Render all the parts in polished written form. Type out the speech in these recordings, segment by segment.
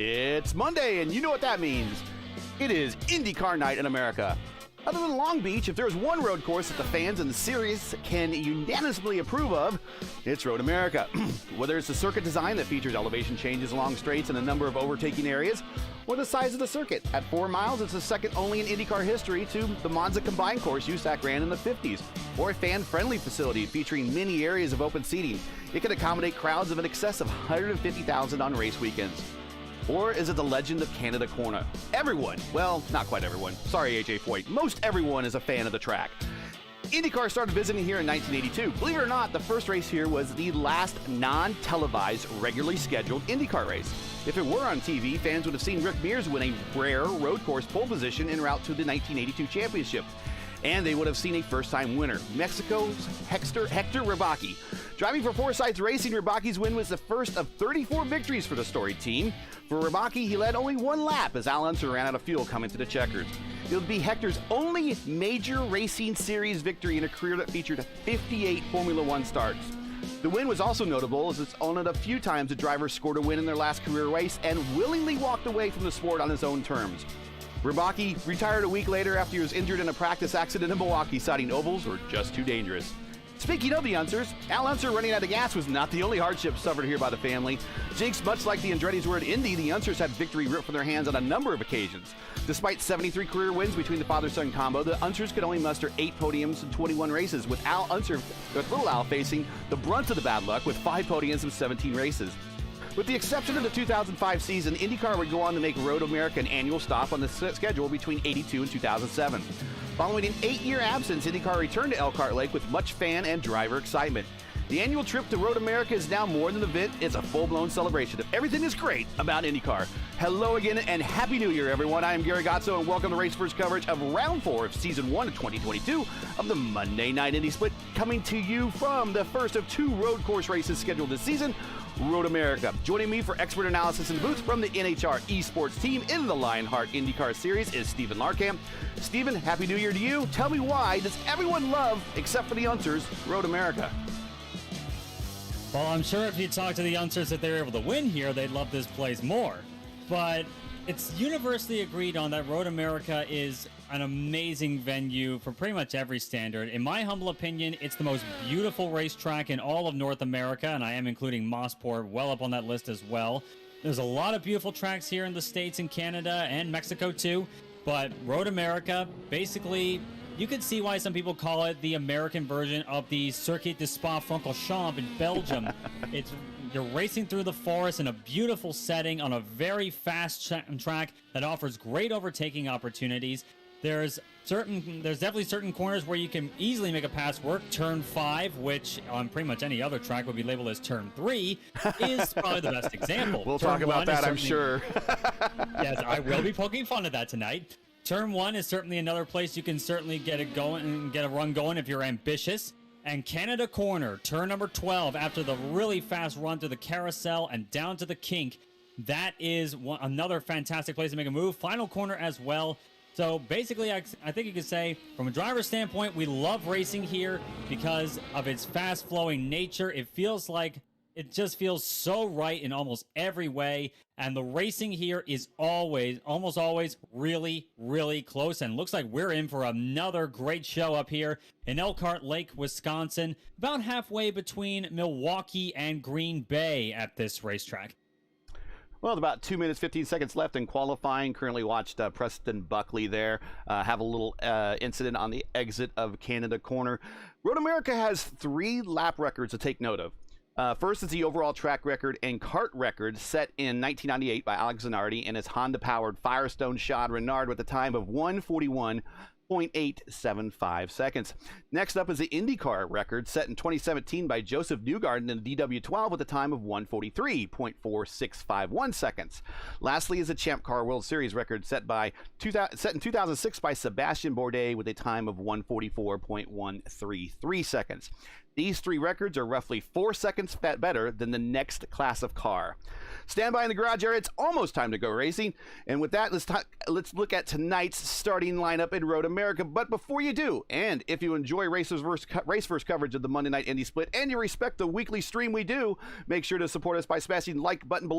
It's Monday, and you know what that means. It is IndyCar night in America. Other than Long Beach, if there's one road course that the fans and the series can unanimously approve of, it's Road America. Whether it's the circuit design that features elevation changes along straights and a number of overtaking areas, or the size of the circuit. At 4 miles, it's the second only in IndyCar history to the Monza combined course USAC ran in the 50s, or a fan-friendly facility featuring many areas of open seating. It can accommodate crowds of in excess of 150,000 on race weekends. Or is it the legend of Canada Corner? Everyone, well, not quite everyone. Sorry, AJ Foyt. Most everyone is a fan of the track. IndyCar started visiting here in 1982. Believe it or not, the first race here was the last non-televised, regularly scheduled IndyCar race. If it were on TV, fans would have seen Rick Mears win a rare road course pole position en route to the 1982 championship. And they would have seen a first-time winner, Mexico's Hector Ribaki. Driving for Forsyth Racing, Ribaki's win was the first of 34 victories for the storied team. For Ribaki, he led only one lap as Al Unser ran out of fuel coming to the checkers. It would be Hector's only major racing series victory in a career that featured 58 Formula One starts. The win was also notable as it's only a few times a driver scored a win in their last career race and willingly walked away from the sport on his own terms. Ribaki retired a week later after he was injured in a practice accident in Milwaukee, citing ovals were just too dangerous. Speaking of the Unsers, Al Unser running out of gas was not the only hardship suffered here by the family. Jinx, much like the Andretti's were at Indy, the Unsers had victory ripped from their hands on a number of occasions. Despite 73 career wins between the father-son combo, the Unsers could only muster 8 podiums in 21 races, with little Al facing the brunt of the bad luck with 5 podiums in 17 races. With the exception of the 2005 season, IndyCar would go on to make Road America an annual stop on the schedule between 82 and 2007. Following an 8-year absence, IndyCar returned to Elkhart Lake with much fan and driver excitement. The annual trip to Road America is now more than an event, it's a full-blown celebration of everything is great about IndyCar. Hello again and Happy New Year, everyone. I am Gary Gotzo, and welcome to Race First coverage of Round 4 of Season 1 of 2022 of the Monday Night Indy Split, coming to you from the first of 2 road course races scheduled this season, Road America. Joining me for expert analysis in the booth from the NHR eSports team in the Lionheart IndyCar Series is Stephen Larkamp. Stephen, Happy New Year to you. Tell me, why does everyone love, except for the Unsers, Road America? Well, I'm sure if you talk to the Unsers that they're able to win here, they'd love this place more. But it's universally agreed on that Road America is an amazing venue for pretty much every standard. In my humble opinion, it's the most beautiful racetrack in all of North America, and I am including Mosport well up on that list as well. There's a lot of beautiful tracks here in the States and Canada and Mexico too, but Road America, basically, you could see why some people call it the American version of the Circuit de Spa-Francorchamps in Belgium. You're racing through the forest in a beautiful setting on a very fast track that offers great overtaking opportunities. There's definitely certain corners where you can easily make a pass work. Turn 5, which on pretty much any other track would be labeled as Turn 3, is probably the best example. We'll talk about that, I'm sure. Yes, I will be poking fun at that tonight. Turn 1 is certainly another place you can certainly get it going and get a run going if you're ambitious. And Canada Corner, turn number 12, after the really fast run through the carousel and down to the kink, that is another fantastic place to make a move. Final corner as well. So basically, I think you could say, from a driver's standpoint, we love racing here because of its fast-flowing nature. It just feels so right in almost every way, and the racing here is almost always really, really close, and looks like we're in for another great show up here in Elkhart Lake, Wisconsin, about halfway between Milwaukee and Green Bay at this racetrack. Well, about 2 minutes, 15 seconds left in qualifying. Currently watched Preston Buckley there have a little incident on the exit of Canada Corner. Road America has 3 lap records to take note of. First is the overall track record and kart record set in 1998 by Alex Zanardi and his Honda-powered Firestone Shod Renard with a time of 1:41.875 seconds. Next up is the IndyCar record set in 2017 by Joseph Newgarden in the DW12 with a time of 1:43.4651 seconds. Lastly is the Champ Car World Series record set in 2006 by Sebastian Bourdais with a time of 1:44.133 seconds. These 3 records are roughly 4 seconds better than the next class of car. Stand by in the garage area. It's almost time to go racing. And with that, let's look at tonight's starting lineup in Road America. But before you do, and if you enjoy race first coverage of the Monday Night Indy Split, and you respect the weekly stream we do, make sure to support us by smashing the like button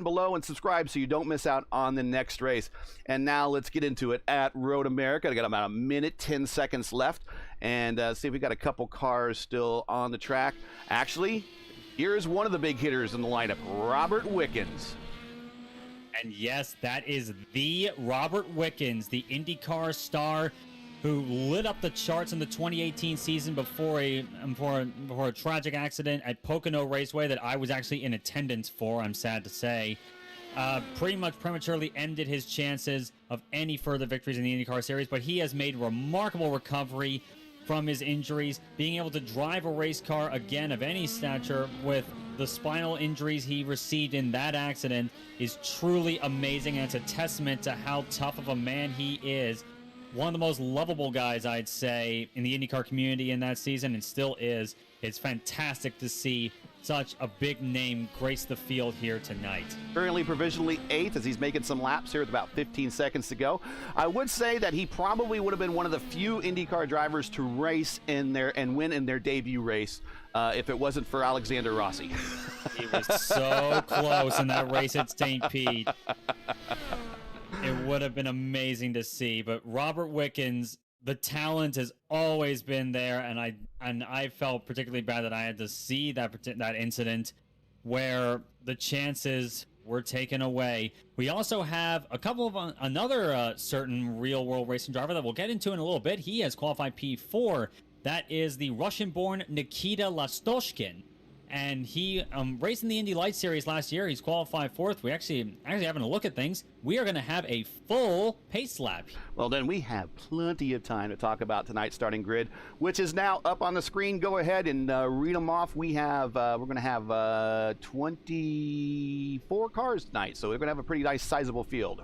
below and subscribe so you don't miss out on the next race. And now let's get into it at Road America. I got about a minute, 10 seconds left. And see if we got a couple cars still on the track. Actually, here's one of the big hitters in the lineup, Robert Wickens. And yes, that is the Robert Wickens, the IndyCar star who lit up the charts in the 2018 season before a tragic accident at Pocono Raceway that I was actually in attendance for, I'm sad to say. Pretty much prematurely ended his chances of any further victories in the IndyCar Series, but he has made remarkable recovery from his injuries, being able to drive a race car again of any stature with the spinal injuries he received in that accident is truly amazing, and it's a testament to how tough of a man he is. One of the most lovable guys, I'd say, in the IndyCar community in that season, and still is. It's fantastic to see such a big name grace the field here tonight. Currently provisionally 8th as he's making some laps here with about 15 seconds to go. I would say that he probably would have been one of the few IndyCar drivers to race in there and win in their debut race if it wasn't for Alexander Rossi. He was so close in that race at St. Pete. It would have been amazing to see, but Robert Wickens, the talent has always been there, and I felt particularly bad that I had to see that incident where the chances were taken away. We also have a couple of another certain real-world racing driver that we'll get into in a little bit. He has qualified P4. That is the Russian-born Nikita Lastoshkin. And he raced in the Indy Light Series last year. He's qualified 4th. We actually having a look at things. We are going to have a full pace lap. Well, then we have plenty of time to talk about tonight's starting grid, which is now up on the screen. Go ahead and read them off. We're going to have 24 cars tonight, so we're going to have a pretty nice, sizable field.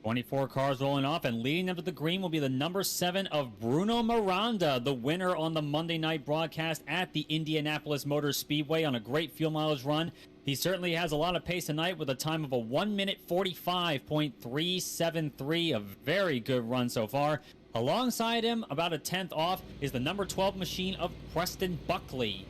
24 cars rolling off, and leading them to the green will be the number 7 of Bruno Miranda, the winner on the Monday night broadcast at the Indianapolis Motor Speedway on a great fuel mileage run. He certainly has a lot of pace tonight with a time of a 1 minute 45.373, a very good run so far. Alongside him, about a 10th off, is the number 12 machine of Preston Buckley.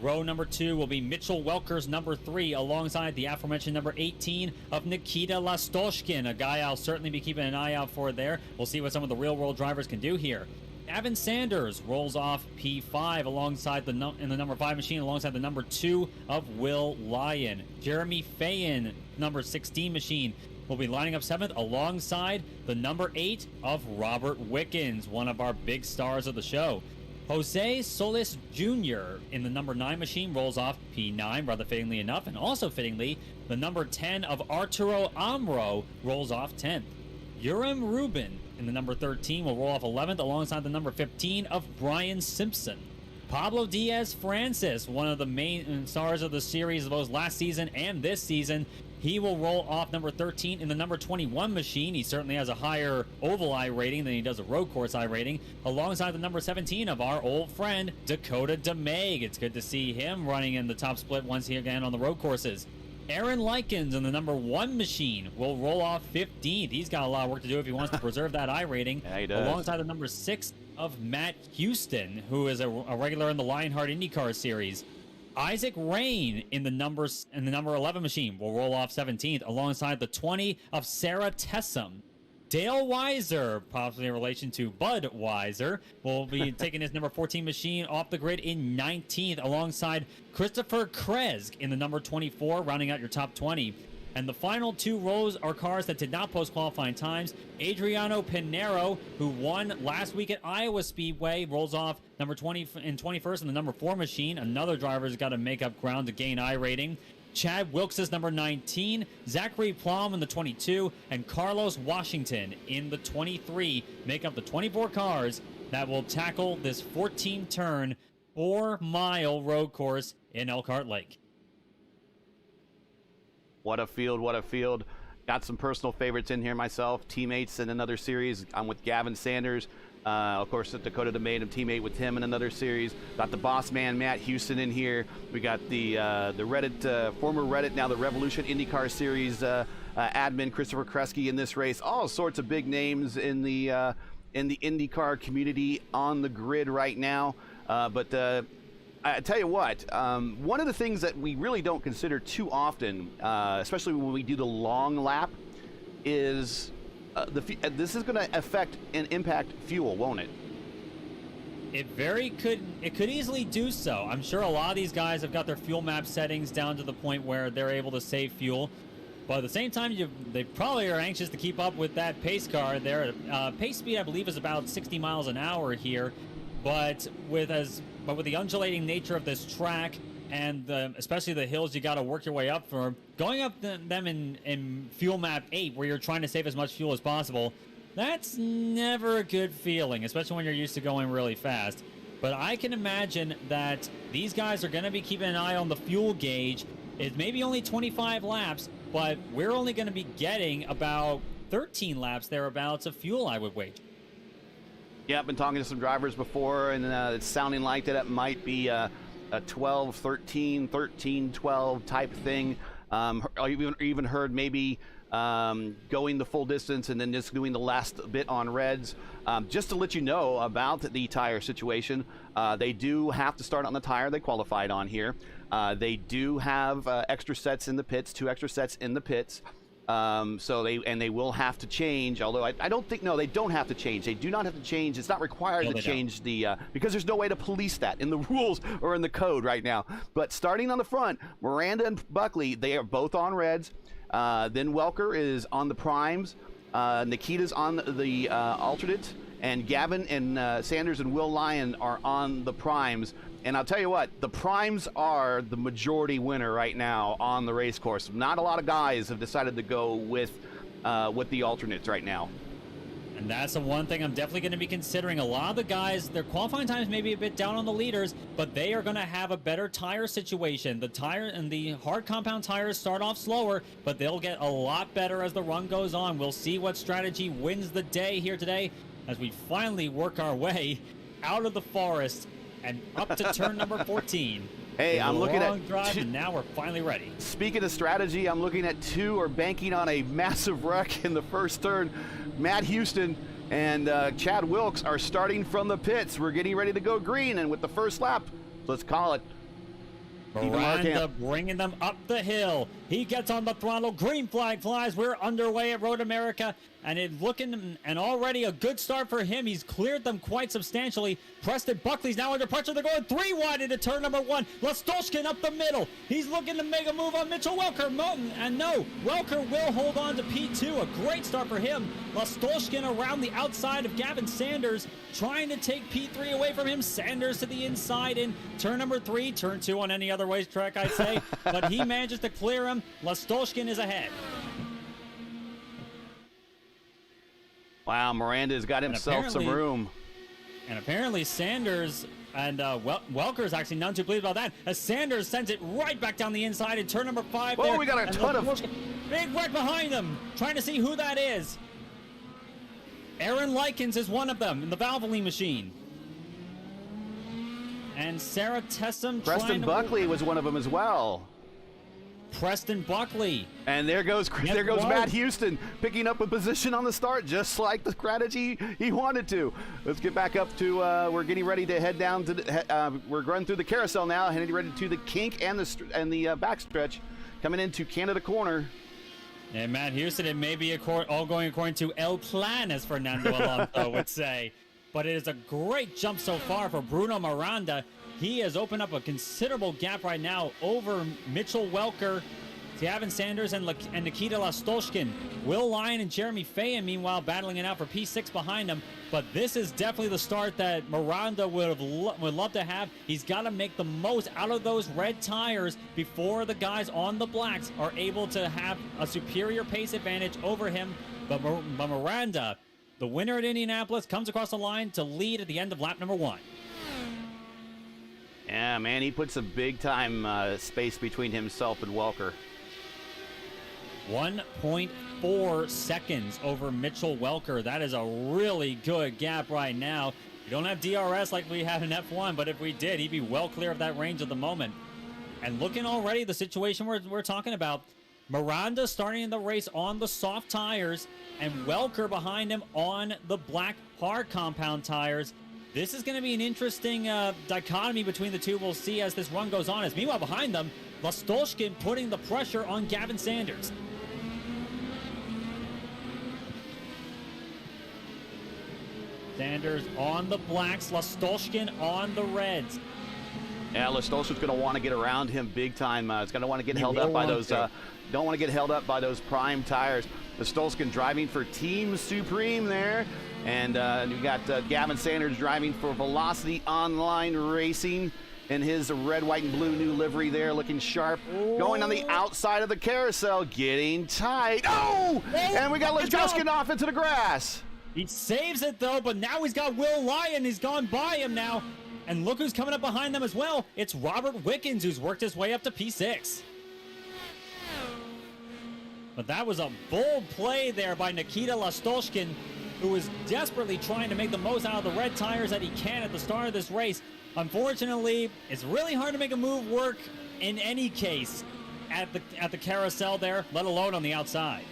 Row number 2 will be Mitchell Welker's number 3, alongside the aforementioned number 18 of Nikita Lastoshkin, a guy I'll certainly be keeping an eye out for there. We'll see what some of the real-world drivers can do here. Gavin Sanders rolls off P5 alongside in the number 5 machine, alongside the number 2 of Will Lyon. Jeremy Fayen, number 16 machine, will be lining up 7th alongside the number 8 of Robert Wickens, one of our big stars of the show. Jose Solis Jr. in the number 9 machine rolls off P9, rather fittingly enough, and also fittingly, the number 10 of Arturo Amro rolls off 10th. Urim Rubin in the number 13 will roll off 11th, alongside the number 15 of Brian Simpson. Pablo Diaz Francis, one of the main stars of the series both last season and this season, he will roll off number 13 in the number 21 machine. He certainly has a higher oval I rating than he does a road course I rating, alongside the number 17 of our old friend, Dakota DeMague. It's good to see him running in the top split once again on the road courses. Aaron Likens in the number 1 machine will roll off 15th. He's got a lot of work to do if he wants to preserve that I rating. Yeah, he does. Alongside the number 6 of Matt Houston, who is a regular in the Lionheart IndyCar Series. Isaac Rain in the number 11 machine will roll off 17th, alongside the 20 of Sarah Tessum. Dale Weiser, possibly in relation to Bud Weiser, will be taking his number 14 machine off the grid in 19th, alongside Christopher Kresk in the number 24, rounding out your top 20. And the final 2 rows are cars that did not post qualifying times. Adriano Pinero, who won last week at Iowa Speedway, rolls off number 20 and 21st in the number 4 machine. Another driver's got to make up ground to gain I rating. Chad Wilkes is number 19, Zachary Plum in the 22, and Carlos Washington in the 23 make up the 24 cars that will tackle this 14-turn, 4-mile road course in Elkhart Lake. What a field, what a field. Got some personal favorites in here myself. Teammates in another series. I'm with Gavin Sanders. Of course, Dakota DeMay, a teammate with him in another series. Got the boss man, Matt Houston, in here. We got the Reddit, former Reddit, now the Revolution IndyCar Series admin, Christopher Kresge, in this race. All sorts of big names in the IndyCar community on the grid right now. But I tell you what, one of the things that we really don't consider too often, especially when we do the long lap, is this is going to affect and impact fuel, won't it? It could easily do so. I'm sure a lot of these guys have got their fuel map settings down to the point where they're able to save fuel. But at the same time, they probably are anxious to keep up with that pace car. Their pace speed, I believe, is about 60 miles an hour here. But with the undulating nature of this track, and especially the hills you got to work your way up for, going up them in fuel map 8, where you're trying to save as much fuel as possible, that's never a good feeling, especially when you're used to going really fast. But I can imagine that these guys are going to be keeping an eye on the fuel gauge. It's maybe only 25 laps, but we're only going to be getting about 13 laps thereabouts of fuel, I would wager. Yeah, I've been talking to some drivers before, and it's sounding like that it might be a 12, 13, 13, 12 type thing. I even heard maybe going the full distance and then just doing the last bit on reds. Just to let you know about the tire situation, they do have to start on the tire they qualified on here. They do have extra sets in the pits, 2 extra sets in the pits. So they will have to change, although I don't think, no, they don't have to change. They do not have to change. It's not required to change because there's no way to police that in the rules or in the code right now. But starting on the front, Miranda and Buckley, they are both on reds. Then Welker is on the primes. Nikita's on the alternate. And Gavin and Sanders and Will Lyon are on the primes. And I'll tell you what, the primes are the majority winner right now on the race course. Not a lot of guys have decided to go with the alternates right now. And that's the one thing I'm definitely going to be considering. A lot of the guys, their qualifying times may be a bit down on the leaders, but they are going to have a better tire situation. The tire and the hard compound tires start off slower, but they'll get a lot better as the run goes on. We'll see what strategy wins the day here today as we finally work our way out of the forest and up to turn number 14. Hey, I'm looking at drive, and now we're finally ready. Speaking of strategy, I'm looking at 2 are banking on a massive wreck in the first turn. Matt Houston and Chad Wilkes are starting from the pits. We're getting ready to go green, and with the first lap, let's call it. Miranda bringing them up the hill. He gets on the throttle. Green flag flies. We're underway at Road America, and it's looking, and already a good start for him. He's cleared them quite substantially. Preston Buckley's now under pressure. They're going 3 wide into turn number 1. Lastolskin up the middle. He's looking to make a move on Mitchell Welker. And no, Welker will hold on to P2. A great start for him. Lastolskin around the outside of Gavin Sanders, trying to take P3 away from him. Sanders to the inside in turn number 3. Turn 2 on any other racetrack, I'd say. But he manages to clear him. Lastolskin is ahead. Wow, Miranda's got himself some room. And apparently Sanders and Welker's actually none too pleased about that, as Sanders sends it right back down the inside in turn number 5. Oh, we got a ton of... Big wreck behind them, trying to see who that is. Aaron Likens is one of them in the Valvoline machine. And Sarah Tessum. Preston Buckley was one of them as well. Preston Buckley. And there goes Matt Houston picking up a position on the start, just like the strategy he wanted to. Let's get back up to, we're getting ready to head down to, we're running through the carousel now, heading ready to the kink and the backstretch, coming into Canada Corner. And Matt Houston, it may be all going according to El Plan, as Fernando Alonso would say. But it is a great jump so far for Bruno Miranda. He has opened up a considerable gap right now over Mitchell Welker, Gavin Sanders, and Nikita Lastolskin. Will Lyon and Jeremy Fayen, meanwhile, battling it out for P6 behind him. But this is definitely the start that Miranda would love to have. He's got to make the most out of those red tires before the guys on the blacks are able to have a superior pace advantage over him. But Miranda, the winner at Indianapolis, comes across the line to lead at the end of lap number 1. Yeah, man, he puts a big-time space between himself and Welker. 1.5 4 seconds over Mitchell Welker. That is a really good gap right now. We don't have DRS like we have in F1, but if we did, he'd be well clear of that range at the moment. And looking already, the situation we're talking about, Miranda starting the race on the soft tires and Welker behind him on the black hard compound tires. This is going to be an interesting dichotomy between the two. We'll see as this run goes on. As meanwhile, behind them, Lastolskin putting the pressure on Gavin Sanders. Sanders on the blacks, Lastolskin on the reds. Yeah, Lastolskin's going to want to get around him big time. It's going to want to get held up by those. Don't want to get held up by those prime tires. Lastolskin driving for Team Supreme there. And you got Gavin Sanders driving for Velocity Online Racing in his red, white, and blue new livery there, looking sharp. Going on the outside of the carousel, getting tight. Oh! And we got Lastolskin off into the grass. He saves it, though, but now he's got Will Lyon. He's gone by him now. And look who's coming up behind them as well. It's Robert Wickens, who's worked his way up to P6. But that was a bold play there by Nikita Lastolskin, who was desperately trying to make the most out of the red tires that he can at the start of this race. Unfortunately, it's really hard to make a move work in any case at the carousel there, let alone on the outside.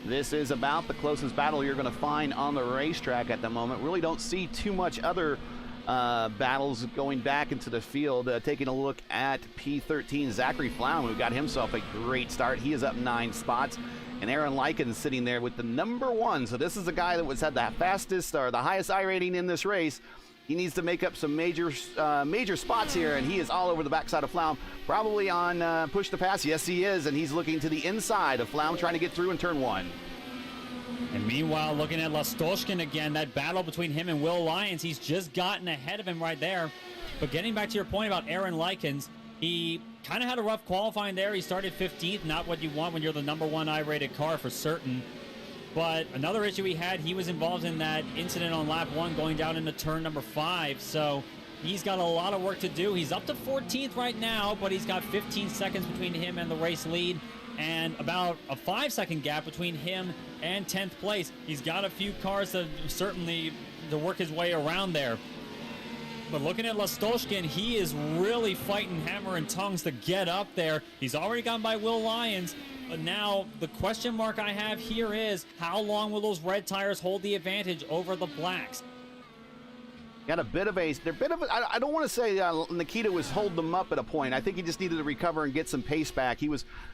This is about the closest battle you're going to find on the racetrack at the moment. Really don't see too much other battles going back into the field. Taking a look at P13, Zachary Flaum, who got himself a great start. He is up 9 spots. And Aaron Lycan sitting there with the number 1. So this is the guy that had the fastest or the highest I rating in this race. He needs to make up some major spots here, and he is all over the backside of Flaum, probably on push to pass. Yes, he is, and he's looking to the inside of Flaum, trying to get through in turn 1. And meanwhile, looking at Lastolskin again, that battle between him and Will Lyons, he's just gotten ahead of him right there. But getting back to your point about Aaron Lykins, he kind of had a rough qualifying there. He started 15th, not what you want when you're the number 1 I-rated car for certain. But another issue he had, he was involved in that incident on lap 1 going down into turn number 5. So he's got a lot of work to do. He's up to 14th right now, but he's got 15 seconds between him and the race lead and about a 5-second gap between him and 10th place. He's got a few cars to certainly to work his way around there. But looking at Lastolskin, he is really fighting hammer and tongs to get up there. He's already gone by Will Lyons. But now the question mark I have here is, how long will those red tires hold the advantage over the blacks? Got a bit of a, I don't want to say Nikita was holding them up at a point. I think he just needed to recover and get some pace back.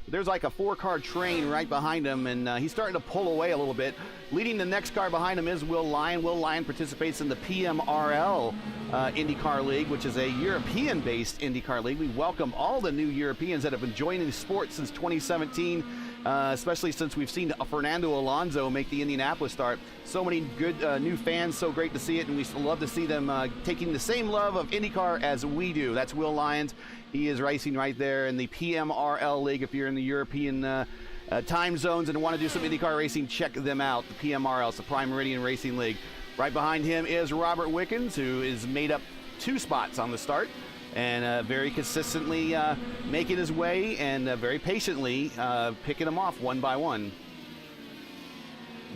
There's like a 4-car train right behind him, and he's starting to pull away a little bit. Leading the next car behind him is Will Lyon. Will Lyon participates in the PMRL IndyCar League, which is a European-based IndyCar league. We welcome all the new Europeans that have been joining the sport since 2017. Especially since we've seen Fernando Alonso make the Indianapolis start. So many good new fans, so great to see it, and we love to see them taking the same love of IndyCar as we do. That's Will Lyons. He is racing right there in the PMRL League. If you're in the European time zones and want to do some IndyCar racing, check them out. The PMRL, it's the Prime Meridian Racing League. Right behind him is Robert Wickens, who is made up 2 spots on the start. And very consistently making his way and very patiently picking them off one by one.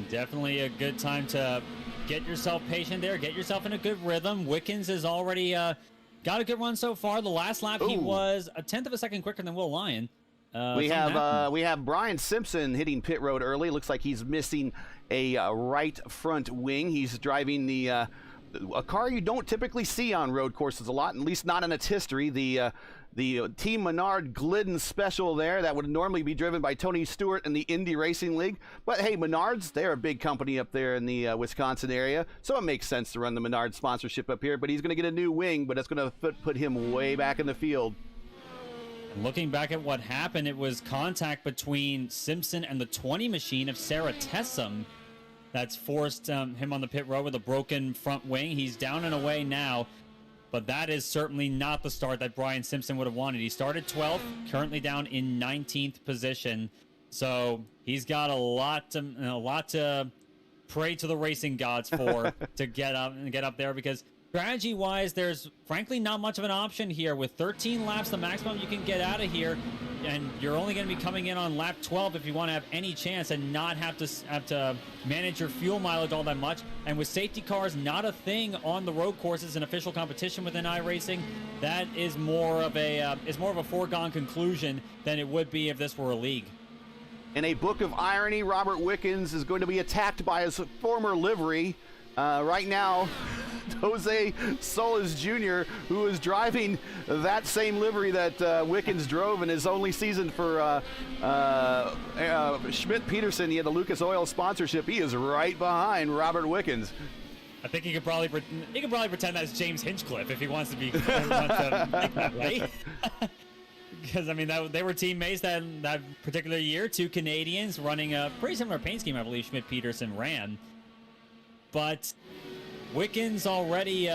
Definitely a good time to get yourself patient there, get yourself in a good rhythm. Wickens has already got a good run so far. The last lap, he was a 10th of a second quicker than Will Lyon. We have Brian Simpson hitting pit road early. Looks like he's missing a right front wing. He's driving a car you don't typically see on road courses a lot, at least not in its history. The Team Menard Glidden Special there that would normally be driven by Tony Stewart in the Indy Racing League. But hey, Menards, they're a big company up there in the Wisconsin area, so it makes sense to run the Menard sponsorship up here. But he's going to get a new wing, but it's going to put him way back in the field. Looking back at what happened, it was contact between Simpson and the 20 machine of Sarah Tessum that's forced him on the pit road with a broken front wing. He's down and away now, but that is certainly not the start that Brian Simpson would have wanted. He started 12th, currently down in 19th position. So he's got a lot to pray to the racing gods for to get up there, because Strategy-wise, there's frankly not much of an option here. With 13 laps, the maximum you can get out of here, and you're only going to be coming in on lap 12 if you want to have any chance and not have to manage your fuel mileage all that much. And with safety cars not a thing on the road courses in official competition within iRacing, that is more of a foregone conclusion than it would be if this were a league. In a book of irony, Robert Wickens is going to be attacked by his former livery. Right now, Jose Solis Jr., who is driving that same livery that Wickens drove in his only season for Schmidt-Peterson. He had the Lucas Oil sponsorship. He is right behind Robert Wickens. I think he could probably pretend that's James Hinchcliffe if he wants to be think that way. Because, I mean, they were teammates that particular year, two Canadians running a pretty similar paint scheme, I believe Schmidt-Peterson ran. But Wickens already,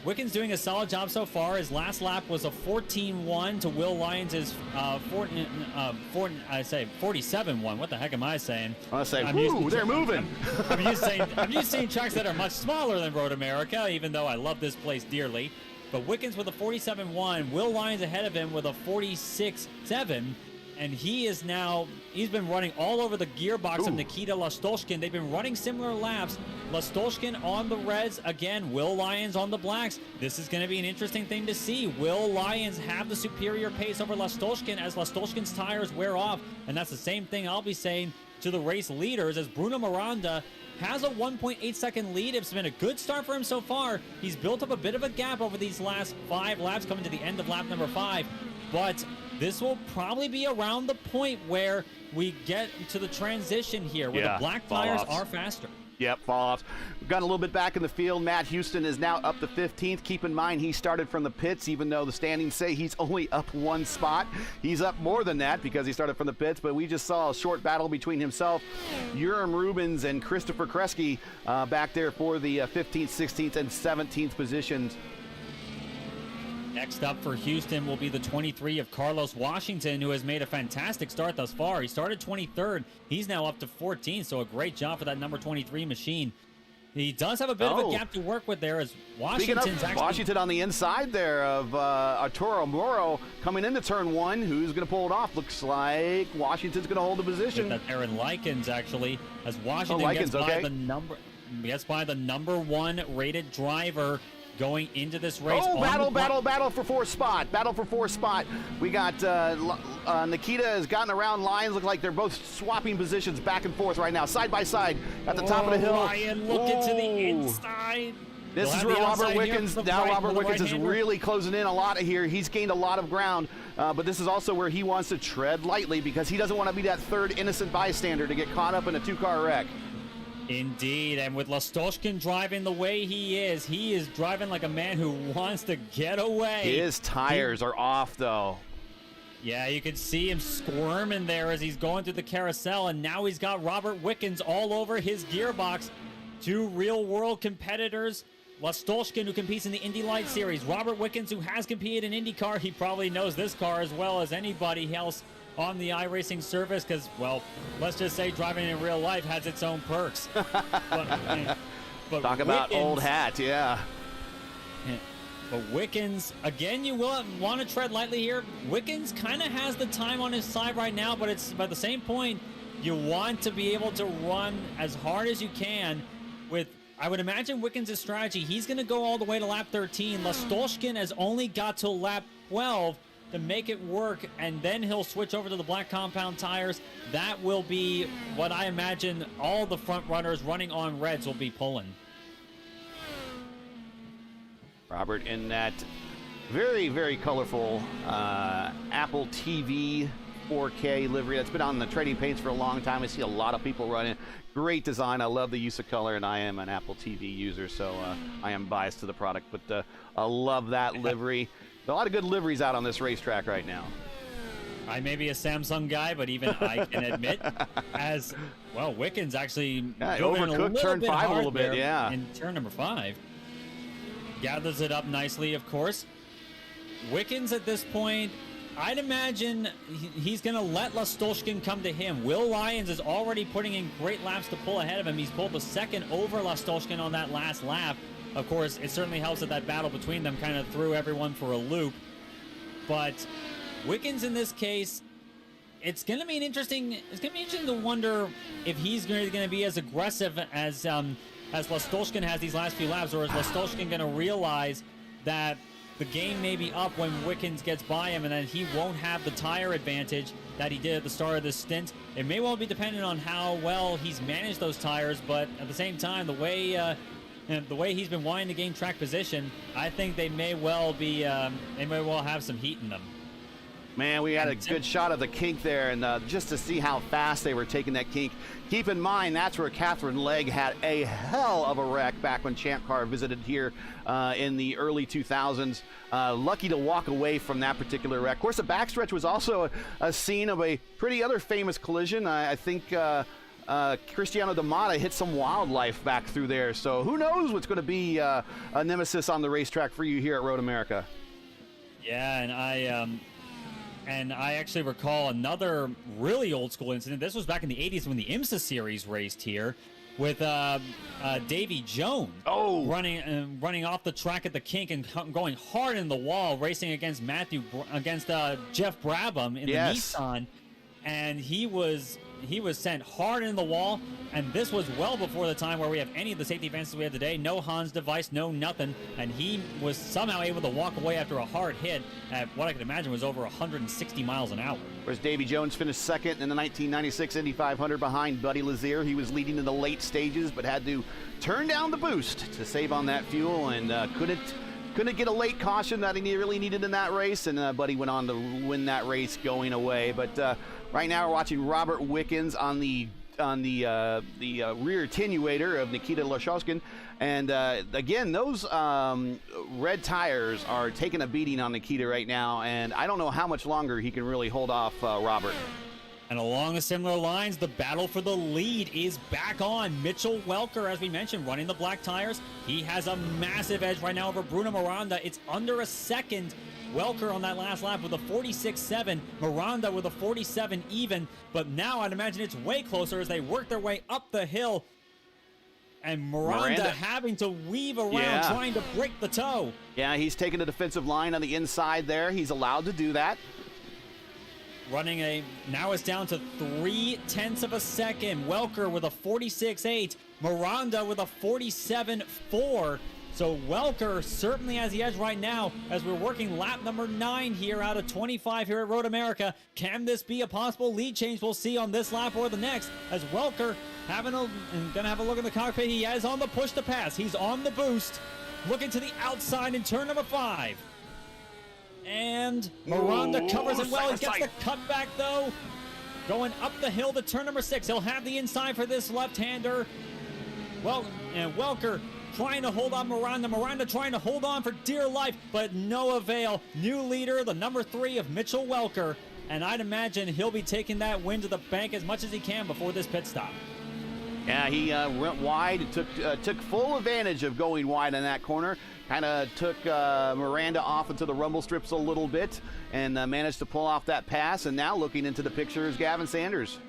Wickens doing a solid job so far. His last lap was a 14-1 to Will Lyons' 47-1. What the heck am I saying? I say, whoo, they're moving. I'm used to seeing tracks that are much smaller than Road America, even though I love this place dearly. But Wickens with a 47-1, Will Lyons ahead of him with a 46-7. And he's been running all over the gearbox of Nikita Lastoshkin. They've been running similar laps. Lastoshkin on the reds again, Will Lyons on the blacks. This is going to be an interesting thing to see. Will Lyons have the superior pace over Lastoshkin as Lastoshkin's tires wear off? And that's the same thing I'll be saying to the race leaders as Bruno Miranda has a 1.8 second lead. It's been a good start for him so far. He's built up a bit of a gap over these last 5 laps coming to the end of lap number 5. But this will probably be around the point where we get to the transition here, where the black tires are faster. Yep, fall-offs. We've got a little bit back in the field. Matt Houston is now up to 15th. Keep in mind, he started from the pits, even though the standings say he's only up 1 spot. He's up more than that because he started from the pits, but we just saw a short battle between himself, Urim Rubens, and Christopher Kresge back there for the 15th, 16th, and 17th positions. Next up for Houston will be the 23 of Carlos Washington, who has made a fantastic start thus far. He started 23rd. He's now up to 14th, so a great job for that number 23 machine. He does have a bit of a gap to work with there as Washington's Washington on the inside there of Arturo Moro coming into turn 1. Who's going to pull it off? Looks like Washington's going to hold the position. That Aaron Likens, actually, as Washington gets by the number 1 rated driver going into this race. Battle for 4th spot. Battle for 4th spot. We got Nikita has gotten around Lyons. Look like they're both swapping positions back and forth right now, side by side at the top of the hill. Ryan looking to the inside. This is where Robert Wickens, Robert Wickens is really closing in a lot here. He's gained a lot of ground, but this is also where he wants to tread lightly because he doesn't want to be that third innocent bystander to get caught up in a 2-car wreck. Indeed, and with Lastoshkin driving the way he is driving like a man who wants to get away. His tires are off, though. Yeah, you can see him squirming there as he's going through the carousel, and now he's got Robert Wickens all over his gearbox. 2 real-world competitors. Lastoshkin, who competes in the Indy Light Series. Robert Wickens, who has competed in IndyCar. He probably knows this car as well as anybody else on the iRacing service because, well, let's just say driving in real life has its own perks. but Talk about old hat, yeah. But Wickens, again, you will want to tread lightly here. Wickens kind of has the time on his side right now, but it's by the same point, you want to be able to run as hard as you can with, I would imagine, Wickens' strategy. He's going to go all the way to lap 13. Lastoshkin has only got to lap 12 to make it work, and then he'll switch over to the black compound tires. That will be what I imagine all the front runners running on reds will be pulling. Robert in that very, very colorful Apple TV 4K livery that's been on the trading paints for a long time. I see a lot of people running. Great design. I love the use of color, and I am an Apple TV user, so I am biased to the product, but I love that livery. A lot of good liveries out on this racetrack right now. I may be a Samsung guy, but even I can admit, as well, Wickens actually overcooked turn 5 a little bit, in turn number 5. Gathers it up nicely, of course. Wickens at this point, I'd imagine he's going to let Lastoshkin come to him. Will Lyons is already putting in great laps to pull ahead of him. He's pulled the second over Lastoshkin on that last lap. Of course, it certainly helps that that battle between them kind of threw everyone for a loop. But Wickens in this case, it's going to be interesting to wonder if he's going to be as aggressive as Lastolskin has these last few laps, or is Lastolskin going to realize that the game may be up when Wickens gets by him and then he won't have the tire advantage that he did at the start of this stint. It may well be dependent on how well he's managed those tires, but at the same time, the way he's been wanting to gain track position, I think they may well have some heat in them. Man, we had a good shot of the kink there, and just to see how fast they were taking that kink. Keep in mind, that's where Catherine Legg had a hell of a wreck back when Champ Car visited here in the early 2000s. Lucky to walk away from that particular wreck. Of course, the backstretch was also a scene of a pretty other famous collision. I think Cristiano D'Amata hit some wildlife back through there. So who knows what's going to be a nemesis on the racetrack for you here at Road America. Yeah, and I actually recall another really old school incident. This was back in the 80s when the IMSA Series raced here with Davy Jones running off the track at the kink and going hard in the wall, racing against Jeff Brabham in the Nissan. And he was sent hard in the wall, and this was well before the time where we have any of the safety advances we have today. No Hans device, no nothing, and he was somehow able to walk away after a hard hit at what I could imagine was over 160 miles an hour. Whereas Davy Jones finished second in the 1996 Indy 500 behind Buddy Lazier. He was leading in the late stages, but had to turn down the boost to save on that fuel, and couldn't get a late caution that he really needed in that race, and Buddy went on to win that race going away. But right now we're watching Robert Wickens on the rear attenuator of Nikita Lashoskin, and again, those red tires are taking a beating on Nikita right now, and I don't know how much longer he can really hold off Robert. And along the similar lines, the battle for the lead is back on. Mitchell Welker, as we mentioned, running the black tires. He has a massive edge right now over Bruno Miranda. It's under a second. Welker on that last lap with a 46.7, Miranda with a 47 even, but now I'd imagine it's way closer as they work their way up the hill, and Miranda having to weave around trying to break the toe. Yeah, he's taking a defensive line on the inside there. He's allowed to do that. Now it's down to 0.3 of a second. Welker with a 46.8, Miranda with a 47.4. So Welker certainly has the edge right now as we're working lap number 9 here out of 25 here at Road America. Can this be a possible lead change? We'll see on this lap or the next, as Welker gonna have a look in the cockpit. He is on the push to pass. He's on the boost, looking to the outside in turn number 5. And Miranda covers it well. He gets the cutback though. Going up the hill to turn number 6. He'll have the inside for this left-hander. Well, and Welker trying to hold on Miranda. Miranda trying to hold on for dear life, but no avail. New leader, the number 3 of Mitchell Welker. And I'd imagine he'll be taking that win to the bank as much as he can before this pit stop. Yeah, he went wide, took full advantage of going wide in that corner. Kind of took Miranda off into the rumble strips a little bit and managed to pull off that pass. And now looking into the picture is Gavin Sanders.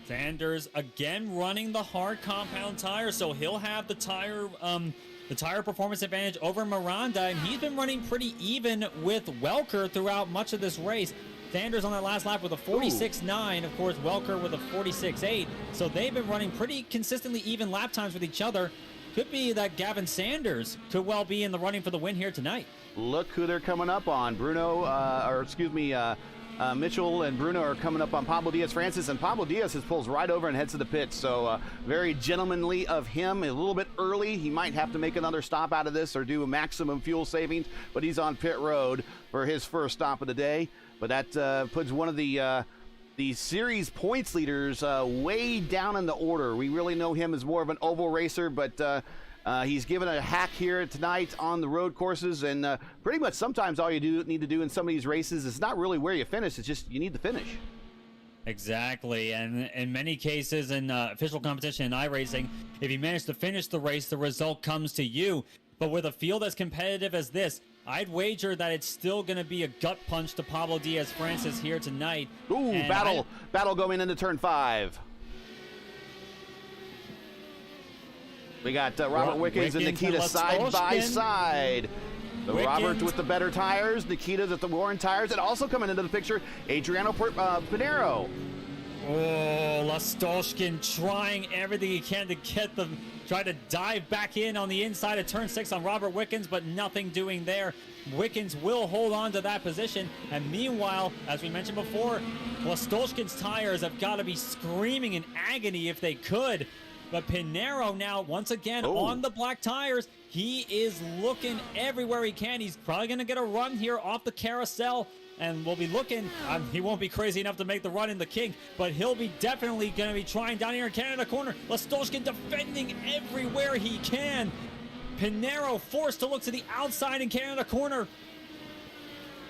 Sanders again running the hard compound tire, so he'll have the tire performance advantage over Miranda, and he's been running pretty even with Welker throughout much of this race. Sanders on that last lap with a 46.9, of course Welker with a 46.8, so they've been running pretty consistently even lap times with each other. Could be that Gavin Sanders could well be in the running for the win here tonight. Look who they're coming up on. Mitchell and Bruno are coming up on Pablo Diaz-Francis, and Pablo Diaz pulls right over and heads to the pits. So very gentlemanly of him. A little bit early. He might have to make another stop out of this or do a maximum fuel savings, but he's on pit road for his first stop of the day. But that puts one of the series points leaders way down in the order. We really know him as more of an oval racer, but he's given a hack here tonight on the road courses, and pretty much sometimes all you need to do in some of these races is not really where you finish, it's just you need to finish. Exactly, and in many cases in official competition in iRacing, if you manage to finish the race, the result comes to you. But with a field as competitive as this, I'd wager that it's still going to be a gut punch to Pablo Diaz-Francis here tonight. Ooh, battle going into turn 5. We got Robert Wickens and Nikita side by side. Robert with the better tires, Nikita's at the worn tires, and also coming into the picture, Adriano Pinero. Oh, Lastolshkin trying everything he can to get them, try to dive back in on the inside of turn 6 on Robert Wickens, but nothing doing there. Wickens will hold on to that position, and meanwhile, as we mentioned before, Lastolshkin's tires have got to be screaming in agony if they could. But Pinero now, once again, on the black tires. He is looking everywhere he can. He's probably going to get a run here off the carousel. And we'll be looking. He won't be crazy enough to make the run in the kink, but he'll be definitely going to be trying down here in Canada corner. Lastolshkin defending everywhere he can. Pinero forced to look to the outside in Canada corner.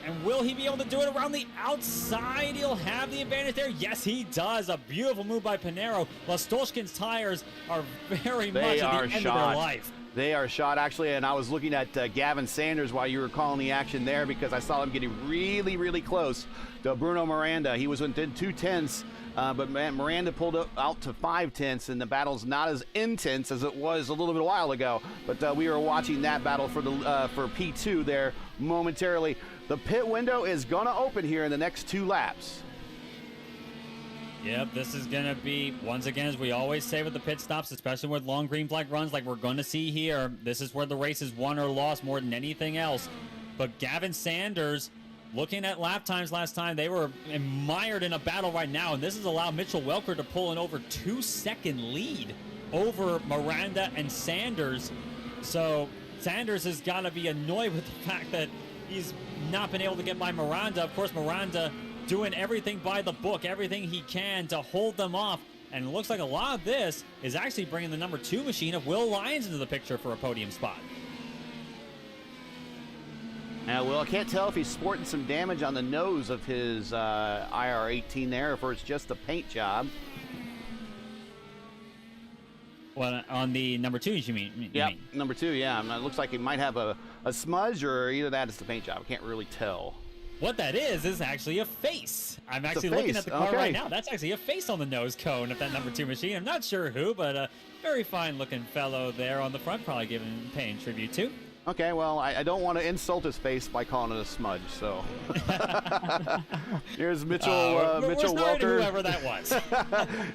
And will he be able to do it around the outside? He'll have the advantage there. Yes, he does. A beautiful move by Pinero. Lastolshkin's tires are very much at the end of their life. They are shot, actually, and I was looking at Gavin Sanders while you were calling the action there because I saw him getting really, really close to Bruno Miranda. He was within 2/10, but Miranda pulled out to 5/10, and the battle's not as intense as it was a little bit a while ago. But we were watching that battle for for P2 there momentarily. The pit window is going to open here in the next 2 laps. Yep, this is going to be, once again, as we always say with the pit stops, especially with long green flag runs like we're going to see here, this is where the race is won or lost more than anything else. But Gavin Sanders, looking at lap times last time, they were mired in a battle right now, and this has allowed Mitchell Welker to pull an over 2-second lead over Miranda and Sanders. So Sanders has got to be annoyed with the fact that he's not been able to get by Miranda. Of course, Miranda doing everything by the book, everything he can to hold them off. And it looks like a lot of this is actually bringing the number 2 machine of Will Lyons into the picture for a podium spot. Now, Will, I can't tell if he's sporting some damage on the nose of his IR18 there, or if it's just a paint job. Well, on the number 2, you mean? Yeah, number 2, yeah. It looks like he might have a smudge, or either that is the paint job. I can't really tell. What that is actually a face. I'm actually looking at the car right now. That's actually a face on the nose cone of that number 2 machine. I'm not sure who, but a very fine-looking fellow there on the front, probably paying tribute to. Okay, well, I don't want to insult his face by calling it a smudge, so. Here's Mitchell Welker. Whoever that was.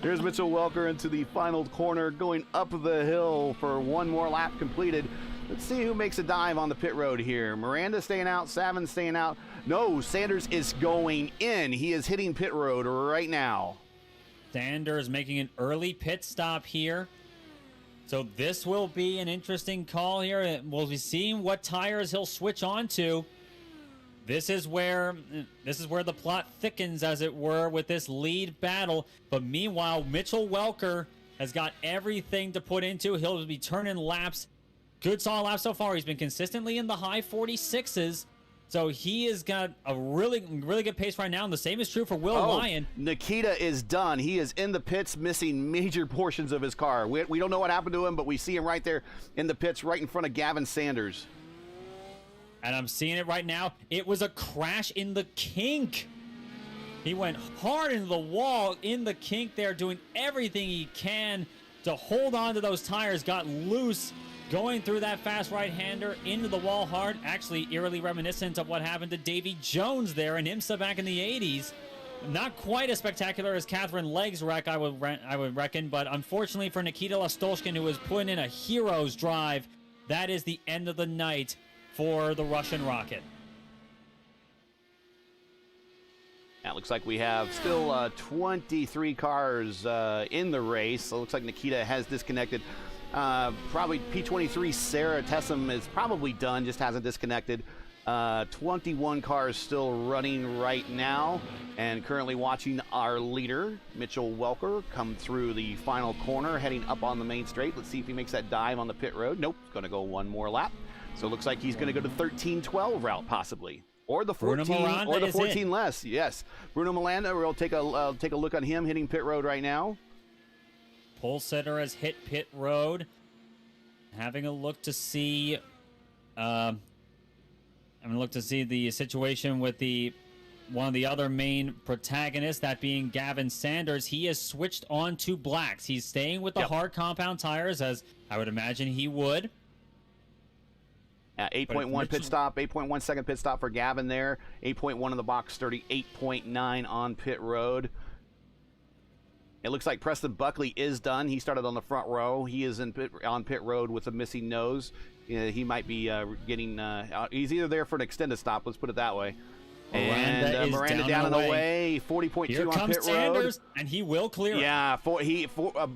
Here's Mitchell Welker into the final corner, going up the hill for one more lap completed. Let's see who makes a dive on the pit road here. Miranda staying out, Savin staying out. No, Sanders is going in. He is hitting pit road right now. Sanders making an early pit stop here. So this will be an interesting call here. We'll be seeing what tires he'll switch on to. This is where the plot thickens, as it were, with this lead battle. But meanwhile, Mitchell Welker has got everything to put into. He'll be turning laps. Good solid lap so far. He's been consistently in the high 46s. So he has got a really good pace right now, and the same is true for Will Lyon. Nikita is done. He is in the pits, missing major portions of his car. We don't know what happened to him, but we see him right there in the pits, right in front of Gavin Sanders. And I'm seeing it right now. It was a crash in the kink. He went hard into the wall in the kink there, doing everything he can to hold on to those tires, got loose. Going through that fast right-hander into the wall hard, actually eerily reminiscent of what happened to Davy Jones there in IMSA back in the 80s. Not quite as spectacular as Catherine Legg's wreck, I would reckon, but unfortunately for Nikita Lastolshkin, who was putting in a hero's drive, that is the end of the night for the Russian Rocket. Now, it looks like we have still 23 cars in the race. So it looks like Nikita has disconnected. Probably P23 Sarah Tessum is probably done, just hasn't disconnected. 21 cars still running right now, and currently watching our leader, Mitchell Welker, come through the final corner, heading up on the main straight. Let's see if he makes that dive on the pit road. Nope, going to go one more lap. So it looks like he's going to go to 13-12 route, possibly. Or the 14, or the 14 less. Yes, Bruno Miranda. We'll take a look on him hitting pit road right now. Pole setter has hit pit road. Having a look to see, I'm gonna look to see the situation with the one of the other main protagonists, that being Gavin Sanders, he has switched on to blacks. He's staying with the hard compound tires, as I would imagine he would. 8.1 pit stop, 8.1 second pit stop for Gavin there. 8.1 in the box, 38.9 on pit road. It looks like Preston Buckley is done. He started on the front row. He is on pit road with a missing nose. He might be getting... he's either there for an extended stop, let's put it that way. Miranda And Miranda down and away. 40.2 Here on comes pit Sanders, road. and he will clear it. Yeah,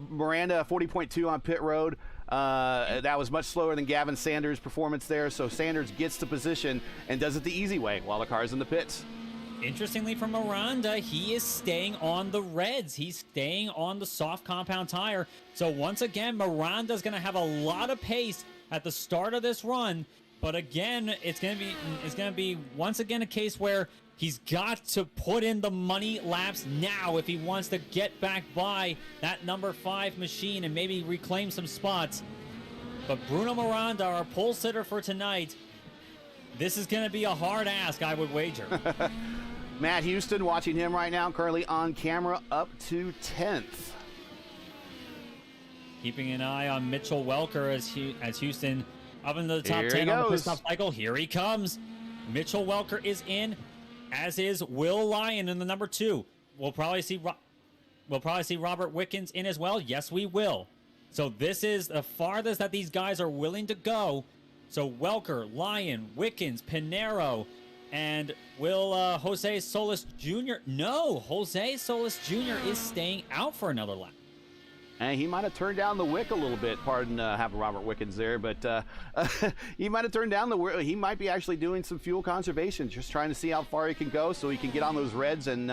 Miranda 40.2 on pit road. That was much slower than Gavin Sanders' performance there. So Sanders gets to position and does it the easy way while the car's in the pits. Interestingly, for Miranda, he is staying on the reds. He's staying on the soft compound tire. So once again, Miranda's going to have a lot of pace at the start of this run. But again, it's going to be once again a case where he's got to put in the money laps now if he wants to get back by that number 5 machine and maybe reclaim some spots. But Bruno Miranda, our pole sitter for tonight, this is going to be a hard ask, I would wager. Matt Houston, watching him right now, currently on camera, up to 10th. Keeping an eye on Mitchell Welker as Houston up into the top Here 10 he on the pit goes. stop cycle. Here he comes. Mitchell Welker is in, as is Will Lyon in the number 2. We'll probably see Robert Wickens in as well. Yes, we will. So this is the farthest that these guys are willing to go. So Welker, Lyon, Wickens, Pinero, and will Jose Solis Jr. No, Jose Solis Jr. is staying out for another lap. And he might have turned down the wick a little bit. Pardon having Robert Wickens there, but he might have turned down the wick. He might be actually doing some fuel conservation, just trying to see how far he can go so he can get on those reds and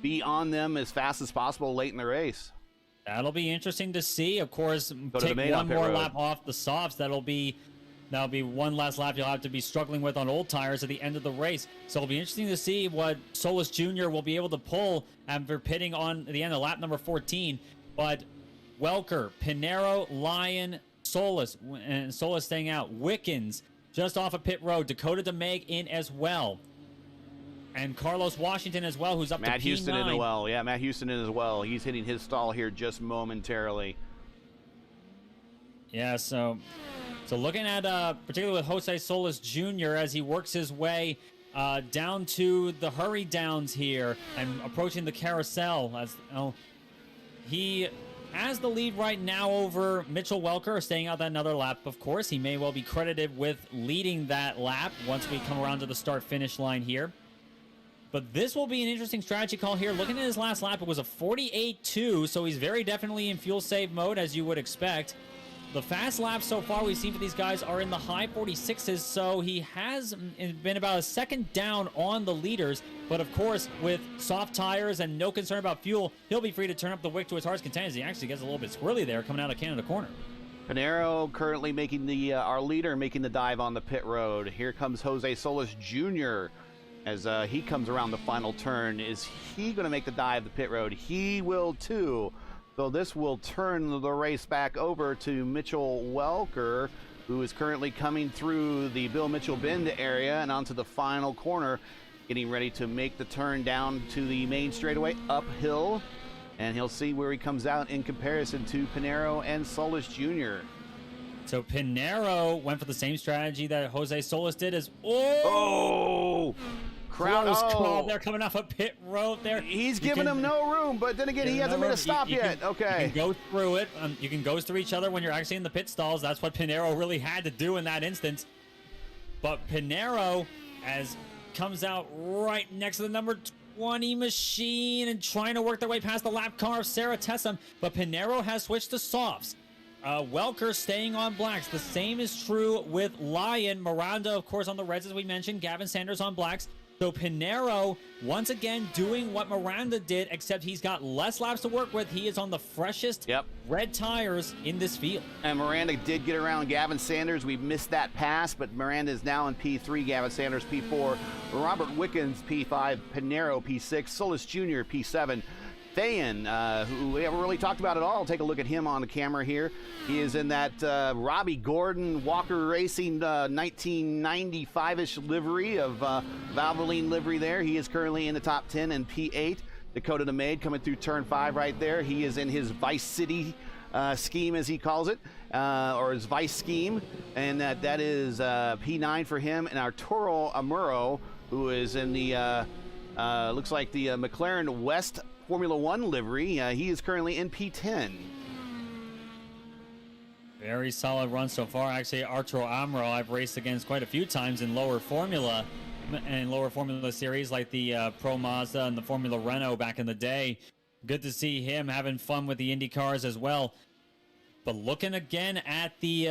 be on them as fast as possible late in the race. That'll be interesting to see. Of course, Go to the take main one on pit more road. lap off the softs. That'll be one last lap you'll have to be struggling with on old tires at the end of the race. So it'll be interesting to see what Solis Jr. will be able to pull after pitting on the end of lap number 14. But Welker, Pinero, Lyon, Solis, and Solis staying out. Wickens just off of pit road. Dakota DeMeg in as well. And Carlos Washington as well, who's up Matt to P9. Houston in as well. Yeah, Matt Houston in as well. He's hitting his stall here just momentarily. Yeah, so looking at particularly with Jose Solis Jr. as he works his way down to the hurry downs here and approaching the carousel, as he has the lead right now over Mitchell Welker, staying out that another lap. Of course, he may well be credited with leading that lap once we come around to the start-finish line here. But this will be an interesting strategy call here. Looking at his last lap, it was a 48.2, so he's very definitely in fuel save mode, as you would expect. The fast laps so far we've seen for these guys are in the high 46s, so he has been about a second down on the leaders. But of course, with soft tires and no concern about fuel, he'll be free to turn up the wick to his heart's content as he actually gets a little bit squirrely there coming out of Canada corner. Pinero currently making our leader making the dive on the pit road. Here comes Jose Solis Jr. as he comes around the final turn. Is he going to make the dive the pit road? He will too. So this will turn the race back over to Mitchell Welker, who is currently coming through the Bill Mitchell Bend area and onto the final corner, getting ready to make the turn down to the main straightaway uphill. And he'll see where he comes out in comparison to Pinero and Solis Jr. So Pinero went for the same strategy that Jose Solis did as... Crowd, call there coming off a pit road there. He's giving him no room, but then again, he hasn't made a stop yet. Okay. You can go through it. You can go through each other when you're actually in the pit stalls. That's what Pinero really had to do in that instance. But Pinero comes out right next to the number 20 machine and trying to work their way past the lap car of Sarah Tessam. But Pinero has switched to softs. Welker staying on blacks. The same is true with Lyon. Miranda, of course, on the reds, as we mentioned. Gavin Sanders on blacks. So Pinero, once again, doing what Miranda did, except he's got less laps to work with. He is on the freshest red tires in this field. And Miranda did get around Gavin Sanders. We missed that pass, but Miranda is now in P3, Gavin Sanders P4, Robert Wickens P5, Pinero P6, Solis Jr. P7, Thayen, who we haven't really talked about at all. Take a look at him on the camera here. He is in that Robbie Gordon Walker Racing 1995-ish livery of Valvoline livery there. He is currently in the top 10 in P8. Dakota DeMade coming through turn 5 right there. He is in his Vice City scheme, as he calls it, or his Vice scheme, and that is P9 for him. And Arturo Amuro, who is in the looks like the McLaren West Formula One livery. He is currently in P10. Very solid run so far. Actually, Arturo Amuro I've raced against quite a few times in lower Formula series, like the Pro Mazda and the Formula Renault back in the day. Good to see him having fun with the Indy cars as well. But looking again at the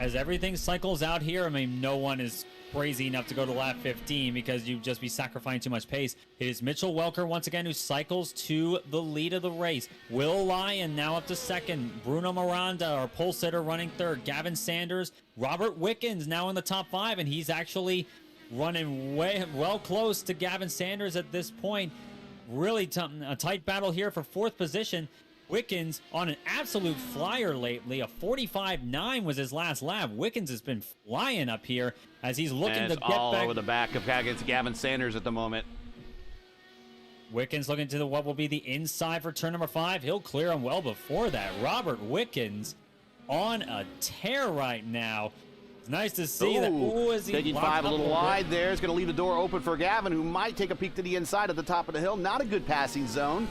as everything cycles out here, I mean, no one is crazy enough to go to lap 15 because you'd just be sacrificing too much pace. It is Mitchell Welker once again who cycles to the lead of the race. Will Lyon now up to second. Bruno Miranda, our pole sitter, running third. Gavin Sanders, Robert Wickens now in the top 5, and he's actually running well close to Gavin Sanders at this point. Really a tight battle here for 4th position. Wickens on an absolute flyer lately. A 45.9 was his last lap. Wickens has been flying up here as he's looking to get all back over the back of Gavin Sanders at the moment. Wickens looking to what will be the inside for turn number 5. He'll clear him well before that. Robert Wickens on a tear right now. It's nice to see that. Ooh, is he taking 5 a little wide there. It's going to leave the door open for Gavin, who might take a peek to the inside at the top of the hill. Not a good passing zone.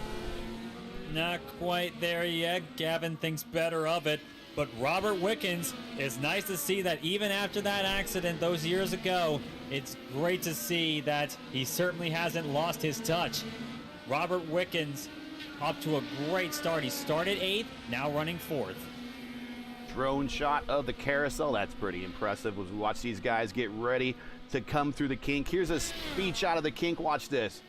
Not quite there yet. Gavin thinks better of it. But Robert Wickens, it's nice to see that even after that accident those years ago, it's great to see that he certainly hasn't lost his touch. Robert Wickens up to a great start. He started 8th, now running 4th. Drone shot of the carousel. That's pretty impressive as we watch these guys get ready to come through the kink. Here's a speed shot of the kink. Watch this.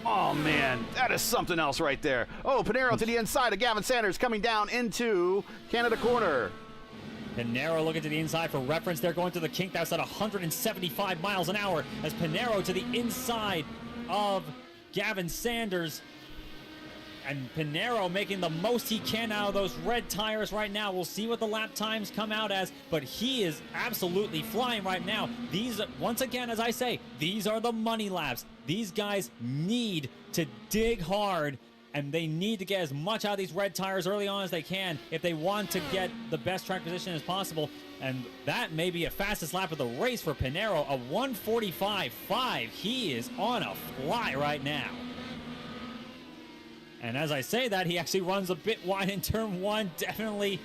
Oh, man, that is something else right there. Oh, Pinero to the inside of Gavin Sanders coming down into Canada corner. Pinero looking to the inside for reference. They're going to the kink. That's at 175 miles an hour as Pinero to the inside of Gavin Sanders. And Pinero making the most he can out of those red tires right now. We'll see what the lap times come out as, but he is absolutely flying right now. These, once again, as I say, these are the money laps. These guys need to dig hard, and they need to get as much out of these red tires early on as they can if they want to get the best track position as possible. And that may be a fastest lap of the race for Pinero, a 1:45.5. He is on a fly right now. And as I say that, he actually runs a bit wide in turn 1, definitely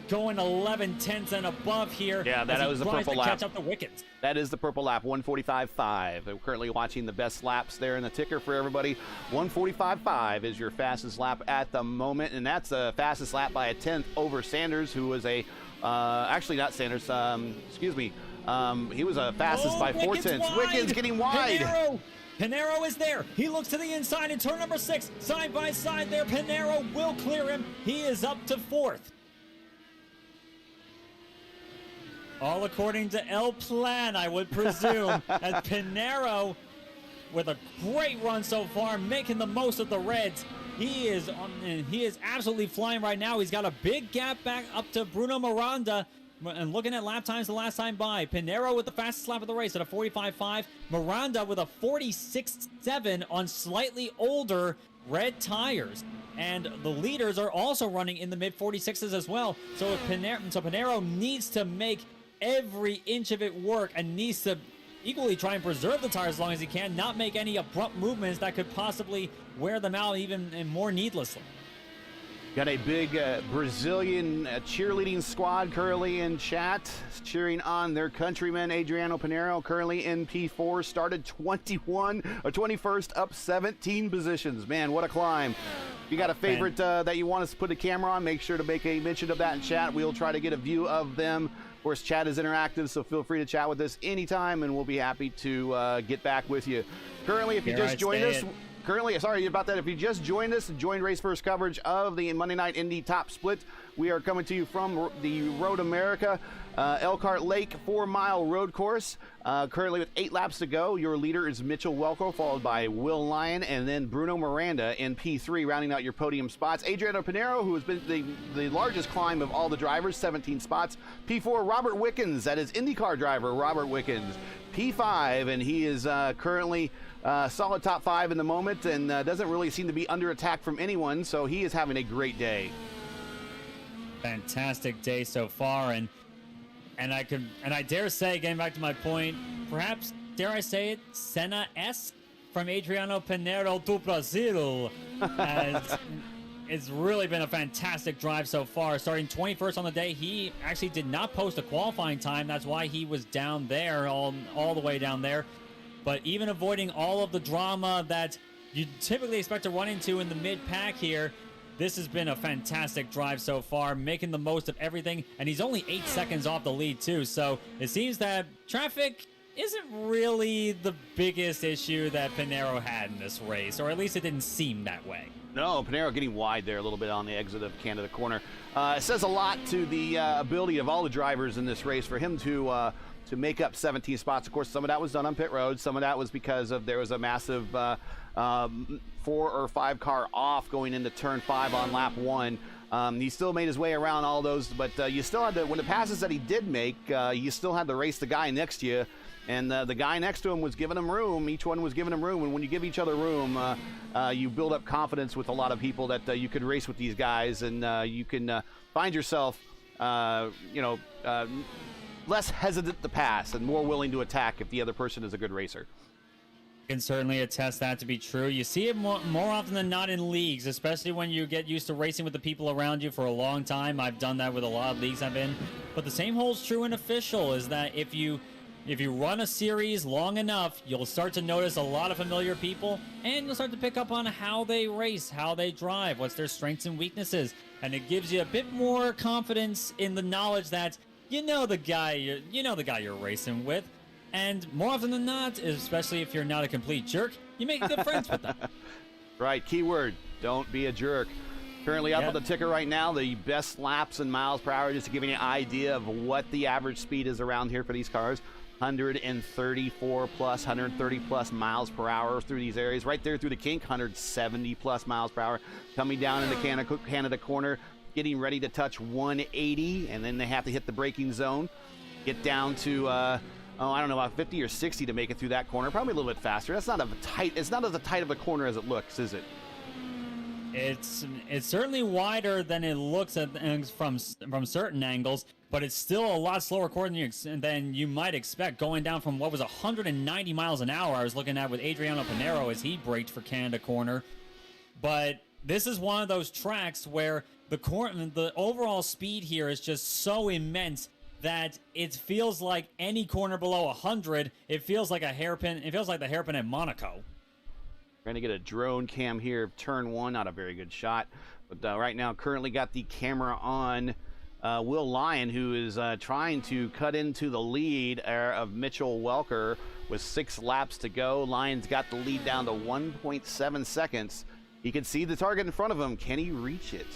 going 11/10 and above here. Yeah, that was the purple lap. Catch up the Wickens. That is the purple lap, 1:45.5. We're currently watching the best laps there in the ticker for everybody. 1:45.5 is your fastest lap at the moment, and that's the fastest lap by a 10th over Sanders, who was a, actually not Sanders, excuse me. He was a fastest by 4/10. Wickens getting wide. Pinero is there. He looks to the inside in turn number 6. Side by side there. Pinero will clear him. He is up to 4th. All according to El Plan, I would presume, as Pinero, with a great run so far, making the most of the reds. He is absolutely flying right now. He's got a big gap back up to Bruno Miranda. And looking at lap times the last time by, Pinero with the fastest lap of the race at a 45.5. Miranda with a 46.7 on slightly older red tires. And the leaders are also running in the mid 46s as well. So Pinero needs to make every inch of it work and needs to equally try and preserve the tires as long as he can, not make any abrupt movements that could possibly wear them out even more needlessly. Got a big Brazilian cheerleading squad currently in chat, cheering on their countryman Adriano Pinero, currently in P4, started 21st, up 17 positions. Man, what a climb. If you got a favorite that you want us to put a camera on, make sure to make a mention of that in chat. We'll try to get a view of them. Of course, chat is interactive, so feel free to chat with us anytime, and we'll be happy to get back with you. Currently, if you just joined us... Sorry about that. If you just joined us and joined Race First coverage of the Monday Night Indy Top Split, we are coming to you from the Road America. Elkhart Lake 4-mile road course. Currently with 8 laps to go. Your leader is Mitchell Welko, followed by Will Lyon, and then Bruno Miranda in P3, rounding out your podium spots. Adriano Pinero, who has been the largest climb of all the drivers, 17 spots. P4, Robert Wickens, that is IndyCar driver Robert Wickens. P5, and he is currently solid top 5 in the moment, and doesn't really seem to be under attack from anyone, so he is having a great day. Fantastic day so far, and I dare say, getting back to my point, perhaps, dare I say it, Senna-esque from Adriano Pinero do Brasil. As it's really been a fantastic drive so far. Starting 21st on the day, he actually did not post a qualifying time. That's why he was down there, all the way down there. But even avoiding all of the drama that you typically expect to run into in the mid-pack here, this has been a fantastic drive so far, making the most of everything, and he's only 8 seconds off the lead too, so it seems that traffic isn't really the biggest issue that Pinero had in this race, or at least it didn't seem that way. No, Pinero getting wide there a little bit on the exit of Canada corner. It says a lot to the ability of all the drivers in this race for him to make up 17 spots. Of course, some of that was done on pit road. Some of that was because there was a massive 4 or 5 car off going into turn 5 on lap 1. He still made his way around all those, but you still had to, when the passes that he did make, you still had to race the guy next to you. And the guy next to him was giving him room. Each one was giving him room. And when you give each other room, you build up confidence with a lot of people that you could race with these guys, and you can find yourself, less hesitant to pass and more willing to attack if the other person is a good racer. Can certainly attest that to be true. You see it more often than not in leagues, especially when you get used to racing with the people around you for a long time. I've done that with a lot of leagues I've in. But the same holds true in official, is that if you run a series long enough, you'll start to notice a lot of familiar people, and you'll start to pick up on how they race, how they drive, what's their strengths and weaknesses. And it gives you a bit more confidence in the knowledge that you know the guy you're racing with. And more often than not, especially if you're not a complete jerk, you make good friends with them. Right, keyword, don't be a jerk. Currently up on the ticker right now, the best laps in miles per hour, just to give you an idea of what the average speed is around here for these cars. 134 plus, 130 plus miles per hour through these areas. Right there through the kink, 170 plus miles per hour. Coming down into Canada corner, getting ready to touch 180, and then they have to hit the braking zone. Get down to, I don't know, about 50 or 60 to make it through that corner. Probably a little bit faster. That's not it's not as tight of a corner as it looks, is it? It's certainly wider than it looks from certain angles, but it's still a lot slower than you might expect, going down from what was 190 miles an hour I was looking at with Adriano Pinero as he braked for Canada corner. But this is one of those tracks where the overall speed here is just so immense that it feels like any corner below 100, it feels like the hairpin at Monaco. We're going to get a drone cam here of turn 1, not a very good shot. But right now, currently got the camera on Will Lyon, who is trying to cut into the lead of Mitchell Welker with 6 laps to go. Lyon's got the lead down to 1.7 seconds. He can see the target in front of him. Can he reach it?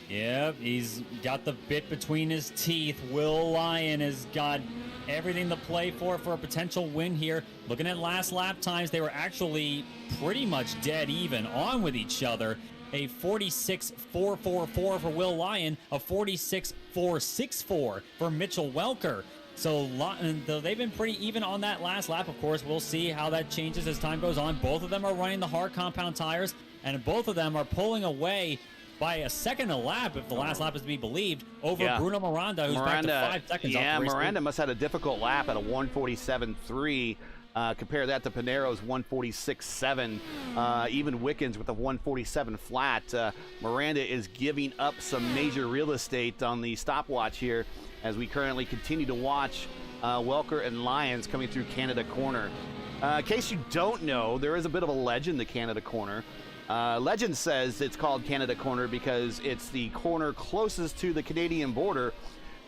Yep, he's got the bit between his teeth. Will Lyon has got everything to play for a potential win here. Looking at last lap times, they were actually pretty much dead even on with each other. A 46.444 for Will Lyon, a 46.464 for Mitchell Welker. So they've been pretty even on that last lap. Of course, we'll see how that changes as time goes on. Both of them are running the hard compound tires, and both of them are pulling away by a second a lap, if the last lap is to be believed, over Bruno Miranda, who's back to 5 seconds off the race. Miranda must have had a difficult lap at a 147.3. Compare that to Pinero's 146.7. Even Wickens with a 147 flat. Miranda is giving up some major real estate on the stopwatch here as we currently continue to watch Welker and Lyons coming through Canada corner. In case you don't know, there is a bit of a legend to Canada corner. Legend says it's called Canada corner because it's the corner closest to the Canadian border.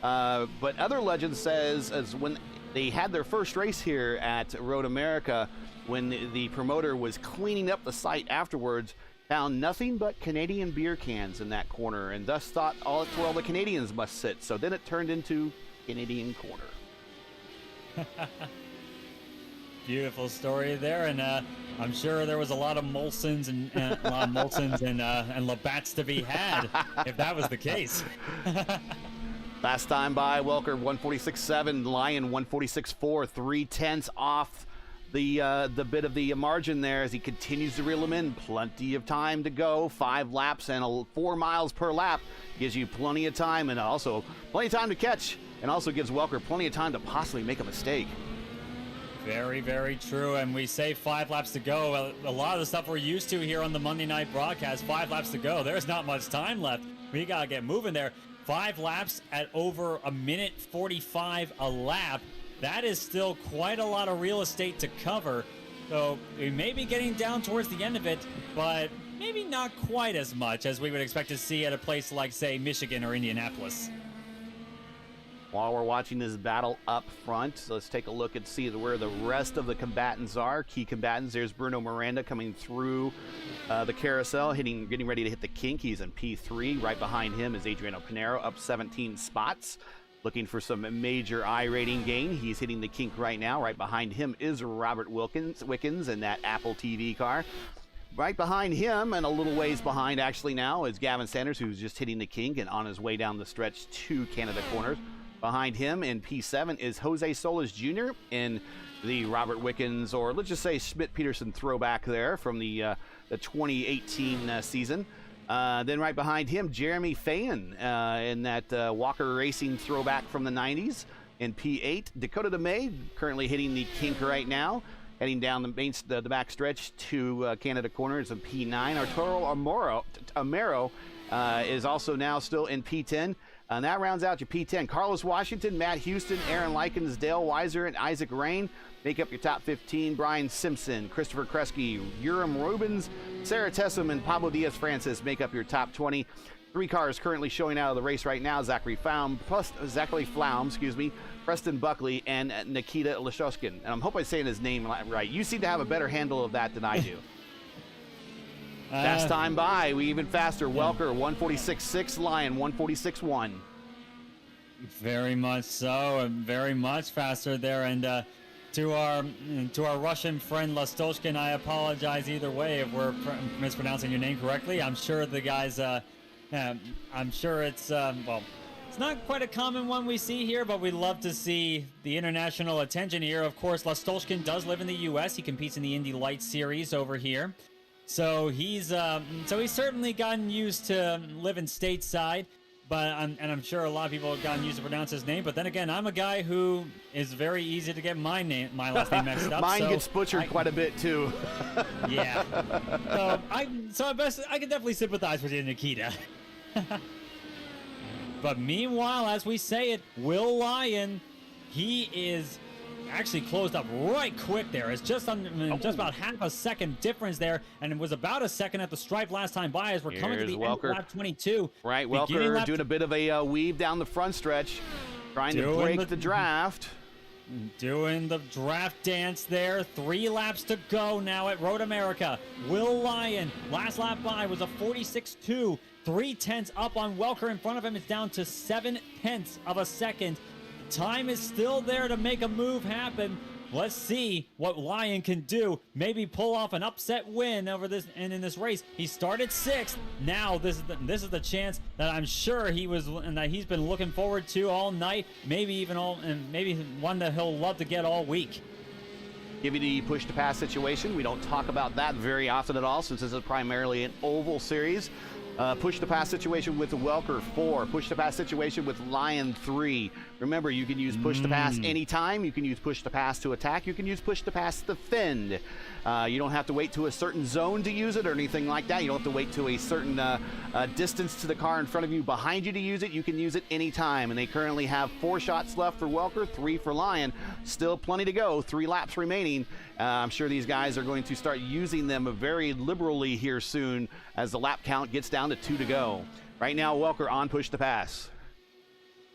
But other legend says as when they had their first race here at Road America, when the promoter was cleaning up the site afterwards, found nothing but Canadian beer cans in that corner, and thus thought that's where all the Canadians must sit. So then it turned into Canadian corner. Beautiful story there, and I'm sure there was a lot of Molsons and Labatts to be had if that was the case. Last time by, Welker 146.7, Lyon 146.4, 3/10 off the bit of the margin there as he continues to reel him in. Plenty of time to go. 5 laps and 4 miles per lap gives you plenty of time, and also plenty of time to catch, and also gives Welker plenty of time to possibly make a mistake. Very, very true. And we say 5 laps to go. A lot of the stuff we're used to here on the Monday night broadcast, 5 laps to go. There's not much time left. We got to get moving there. 5 laps at over a minute 45 a lap. That is still quite a lot of real estate to cover. So we may be getting down towards the end of it, but maybe not quite as much as we would expect to see at a place like, say, Michigan or Indianapolis. While we're watching this battle up front, so let's take a look and see where the rest of the combatants are. Key combatants, there's Bruno Miranda coming through the carousel, getting ready to hit the kink. He's in P3. Right behind him is Adriano Pinero, up 17 spots, looking for some major I-rating gain. He's hitting the kink right now. Right behind him is Robert Wickens in that Apple TV car. Right behind him, and a little ways behind actually now, is Gavin Sanders, who's just hitting the kink and on his way down the stretch to Canada corners. Behind him in P7 is Jose Solis Jr. in the Robert Wickens, or let's just say Schmidt-Peterson throwback there from the 2018 season. Then right behind him, Jeremy Fayen in that Walker Racing throwback from the 90s in P8. Dakota DeMay currently hitting the kink right now, heading down the back stretch to Canada corners in P9. Arturo Amaro is also now still in P10. And that rounds out your P10. Carlos Washington, Matt Houston, Aaron Likens, Dale Weiser, and Isaac Rain make up your top 15. Brian Simpson, Christopher Kresge, Urim Rubens, Sarah Tessum, and Pablo Diaz-Francis make up your top 20. 3 cars currently showing out of the race right now: Zachary Flaum, Preston Buckley, and Nikita Lashoskin. And I hope I'm saying his name right. You seem to have a better handle of that than I do. Fast time by, we even faster. Welker 146.6, Lyon 146.1. Very much so, and very much faster there. And to our Russian friend Lastoshkin, I apologize either way if we're mispronouncing your name correctly. I'm sure the guys, I'm sure it's well, it's not quite a common one we see here, but we love to see the international attention here. Of course, Lastoshkin does live in the U.S. He competes in the Indy Light Series over here. So he's certainly gotten used to living stateside, but I'm sure a lot of people have gotten used to pronounce his name. But then again, I'm a guy who is very easy to get my last name mixed up. Mine gets butchered quite a bit too. Yeah. I can definitely sympathize with you, Nikita. But meanwhile, as we say it, Will Lyon, he is actually closed up right quick there. It's just about half a second difference there, and it was about a second at the stripe last time by as we're coming to the end of lap 22. Right, Welker doing a bit of a weave down the front stretch, trying to break the draft. Doing the draft dance there. 3 laps to go now at Road America. Will Lyon, last lap by was a 46.2. 3/10 up on Welker. In front of him, it's down to 7/10 of a second. Time is still there to make a move happen. Let's see what Lyon can do. Maybe pull off an upset win over this and in this race. He started 6th. Now this is the chance that I'm sure he's been looking forward to all night. Maybe one that he'll love to get all week. Give you the push to pass situation. We don't talk about that very often at all, since this is primarily an oval series. Push to pass situation with Welker 4. Push to pass situation with Lyon 3. Remember, you can use push to pass anytime. You can use push to pass to attack. You can use push to pass to defend. You don't have to wait to a certain zone to use it or anything like that. You don't have to wait to a certain distance to the car in front of you behind you to use it. You can use it anytime. And they currently have 4 shots left for Welker, 3 for Lyon. Still plenty to go. 3 laps remaining. I'm sure these guys are going to start using them very liberally here soon as the lap count gets down to 2 to go. Right now, Welker on push to pass.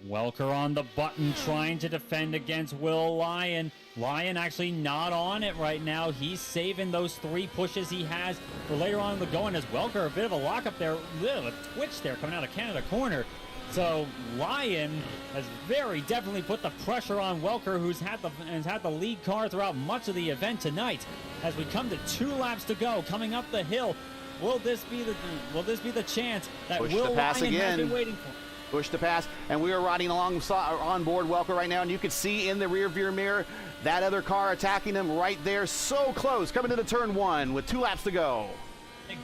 Welker on the button trying to defend against Will Lyon. Lyon actually not on it right now. He's saving those 3 pushes he has for later on in the going as Welker. A bit of a lockup there. A twitch there coming out of Canada corner. So Lyon has very definitely put the pressure on Welker, who's had the lead car throughout much of the event tonight. As we come to 2 laps to go, coming up the hill, will this be the chance that Push Will the pass Lyon has again. been waiting for? Push the pass, and we are riding along on board Welker right now, and you can see in the rear view mirror that other car attacking him right there, so close, coming into turn 1 with 2 laps to go.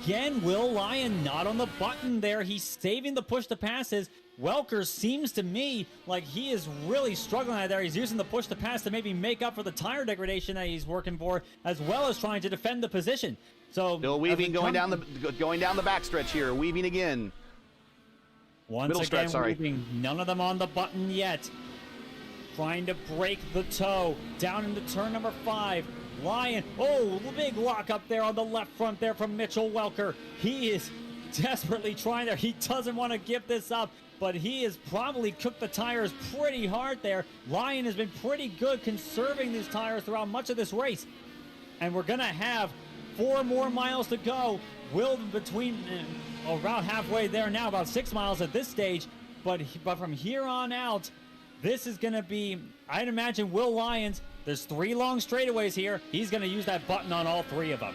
Again, Will Lyon not on the button there. He's saving the push to passes. Welker seems to me like he is really struggling out there. He's using the push to pass to maybe make up for the tire degradation that he's working for, as well as trying to defend the position. So Still weaving, going down the backstretch here, weaving again. Once Middle again, stretch, sorry. weaving. None of them on the button yet. Trying to break the toe down into turn number 5. Lyon, oh, big lock up there on the left front there from Mitchell Welker. He is desperately trying there. He doesn't want to give this up, but he has probably cooked the tires pretty hard there. Lyon has been pretty good conserving these tires throughout much of this race. And we're going to have 4 more miles to go. Will between about halfway there now, about 6 miles at this stage. But from here on out, this is going to be, I'd imagine, Will Lyons. There's 3 long straightaways here. He's going to use that button on all 3 of them.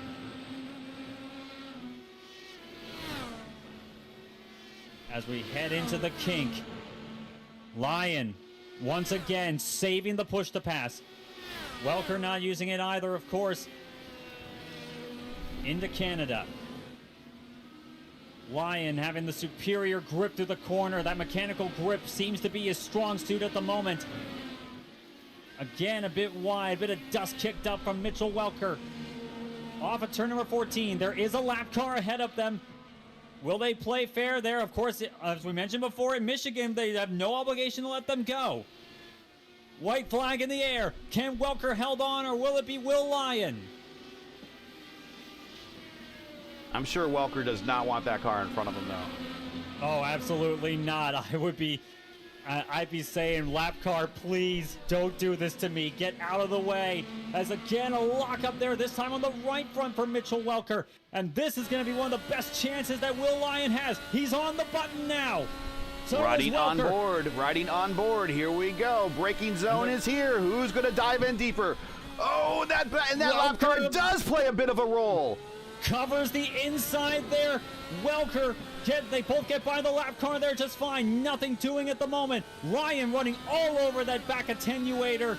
As we head into the kink, Lyon once again saving the push to pass. Welker not using it either, of course. Into Canada. Lyon having the superior grip through the corner. That mechanical grip seems to be his strong suit at the moment. Again, a bit wide, bit of dust kicked up from Mitchell Welker. Off at turn number 14, there is a lap car ahead of them. Will they play fair there? Of course, as we mentioned before, in Michigan, they have no obligation to let them go. White flag in the air. Can Welker held on, or will it be Will Lyon? I'm sure Welker does not want that car in front of him, though. Oh, absolutely not. I'd be saying, lap car, please don't do this to me. Get out of the way. As again, a lock up there, this time on the right front for Mitchell Welker. And this is going to be one of the best chances that Will Lyon has. He's on the button now. So riding on board. Here we go. Braking zone is here. Who's going to dive in deeper? Oh, that lap car does play a bit of a role. Covers the inside there. Welker, they both get by the lap car there just fine. Nothing doing at the moment. Lyon running all over that back attenuator.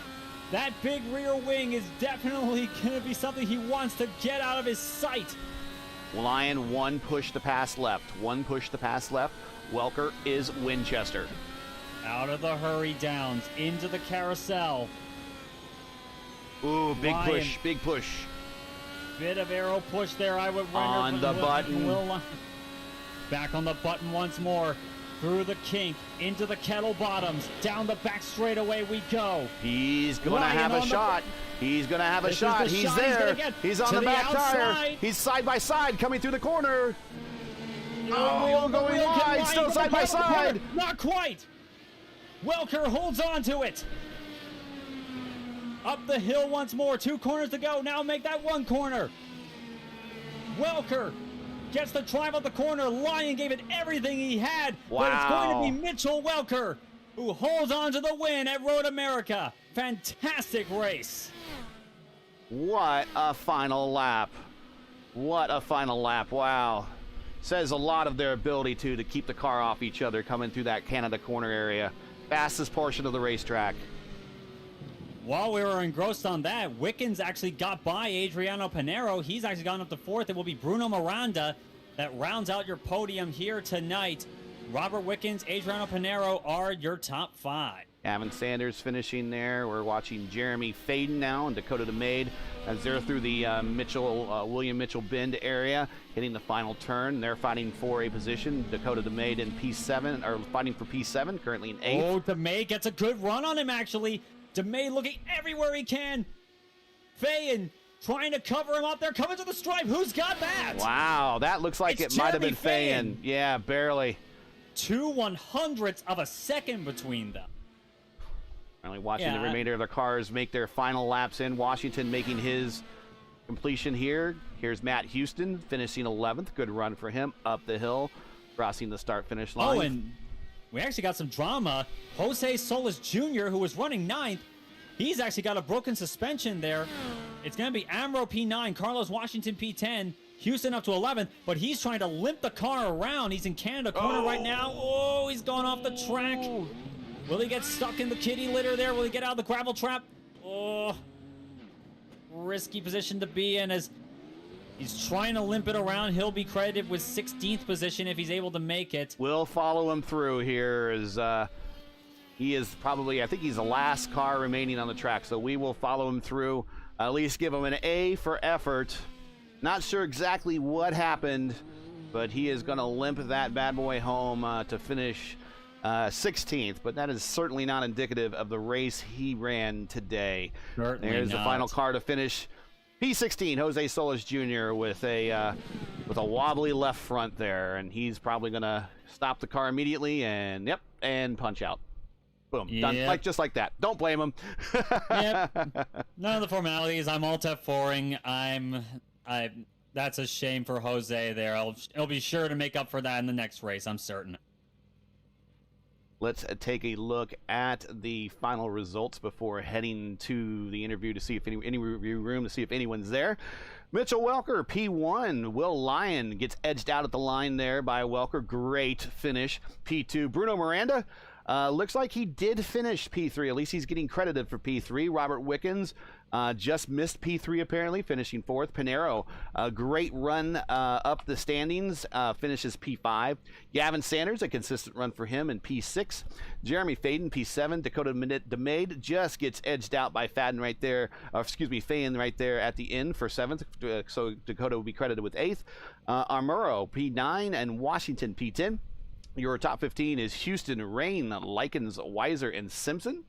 That big rear wing is definitely going to be something he wants to get out of his sight. Lyon, 1 push to pass left. 1 push to pass left. Welker is Winchester. Out of the hurry downs, into the carousel. Ooh, big Lyon. push, big push. Bit of arrow push there, I would render. On the button. Back on the button once more. Through the kink, into the kettle bottoms. Down the back straightaway we go. He's going to have a shot. He's going to have a shot. He's there. He's on the back tire. He's side by side coming through the corner. Oh, going wide. Still side by side. Not quite. Welker holds on to it. Up the hill once more. 2 corners to go. Now make that 1 corner. Welker gets the drive of the corner. Lyon gave it everything he had. Wow. But it's going to be Mitchell Welker who holds on to the win at Road America. Fantastic race. What a final lap. What a final lap. Wow. Says a lot of their ability to keep the car off each other coming through that Canada corner area. Fastest portion of the racetrack. While we were engrossed on that, Wickens actually got by Adriano Pinero. He's actually gone up to 4th. It will be Bruno Miranda that rounds out your podium here tonight. Robert Wickens, Adriano Pinero are your top 5. Gavin Sanders finishing there. We're watching Jeremy Faden now and Dakota DeMade as they're through the William Mitchell Bend area, hitting the final turn. They're fighting for a position. Dakota DeMade in P7, or fighting for P7, currently in 8th. Oh, DeMade gets a good run on him, actually. DeMay looking everywhere he can. Fayen trying to cover him up there, coming to the stripe. Who's got that? Wow, that looks like it might have been Fayen. Yeah, barely. 0.02 of a second between them. Only watching the remainder of the cars make their final laps in. Washington making his completion here. Here's Matt Houston finishing 11th. Good run for him up the hill, crossing the start-finish line. Oh, and we actually got some drama. Jose Solis Jr., who was running 9th, he's actually got a broken suspension there. It's going to be Amro P9, Carlos Washington P10, Houston up to 11th, but he's trying to limp the car around. He's in Canada corner right now. Oh, he's gone off the track. Will he get stuck in the kitty litter there? Will he get out of the gravel trap? Oh, risky position to be in as he's trying to limp it around. He'll be credited with 16th position if he's able to make it. We'll follow him through here as he is probably, I think he's the last car remaining on the track, so we will follow him through, at least give him an A for effort. Not sure exactly what happened, but he is going to limp that bad boy home to finish 16th, but that is certainly not indicative of the race he ran today. Certainly There's not. the final car to finish. P16, Jose Solis Jr. with a wobbly left front there, and he's probably going to stop the car immediately and punch out. Boom, done, just like that. Don't blame him. Yep. None of the formalities. I'm alt-F4ing. That's a shame for Jose there. He'll be sure to make up for that in the next race, I'm certain. Let's take a look at the final results before heading to the interview to see if any review room to see if anyone's there. Mitchell Welker, P1. Will Lyon gets edged out at the line there by Welker. Great finish. P2. Bruno Miranda. Looks like he did finish P3. At least he's getting credited for P3. Robert Wickens just missed P3 apparently, finishing 4th. Pinero, a great run up the standings, finishes P5. Gavin Sanders, a consistent run for him in P6. Jeremy Faden, P7. Dakota DeMade just gets edged out by Faden right there, Faden right there at the end for 7th. So Dakota will be credited with 8th. Armuro, P9, and Washington, P10. Your top 15 is Houston, Rain, Likens, Weiser, and Simpson.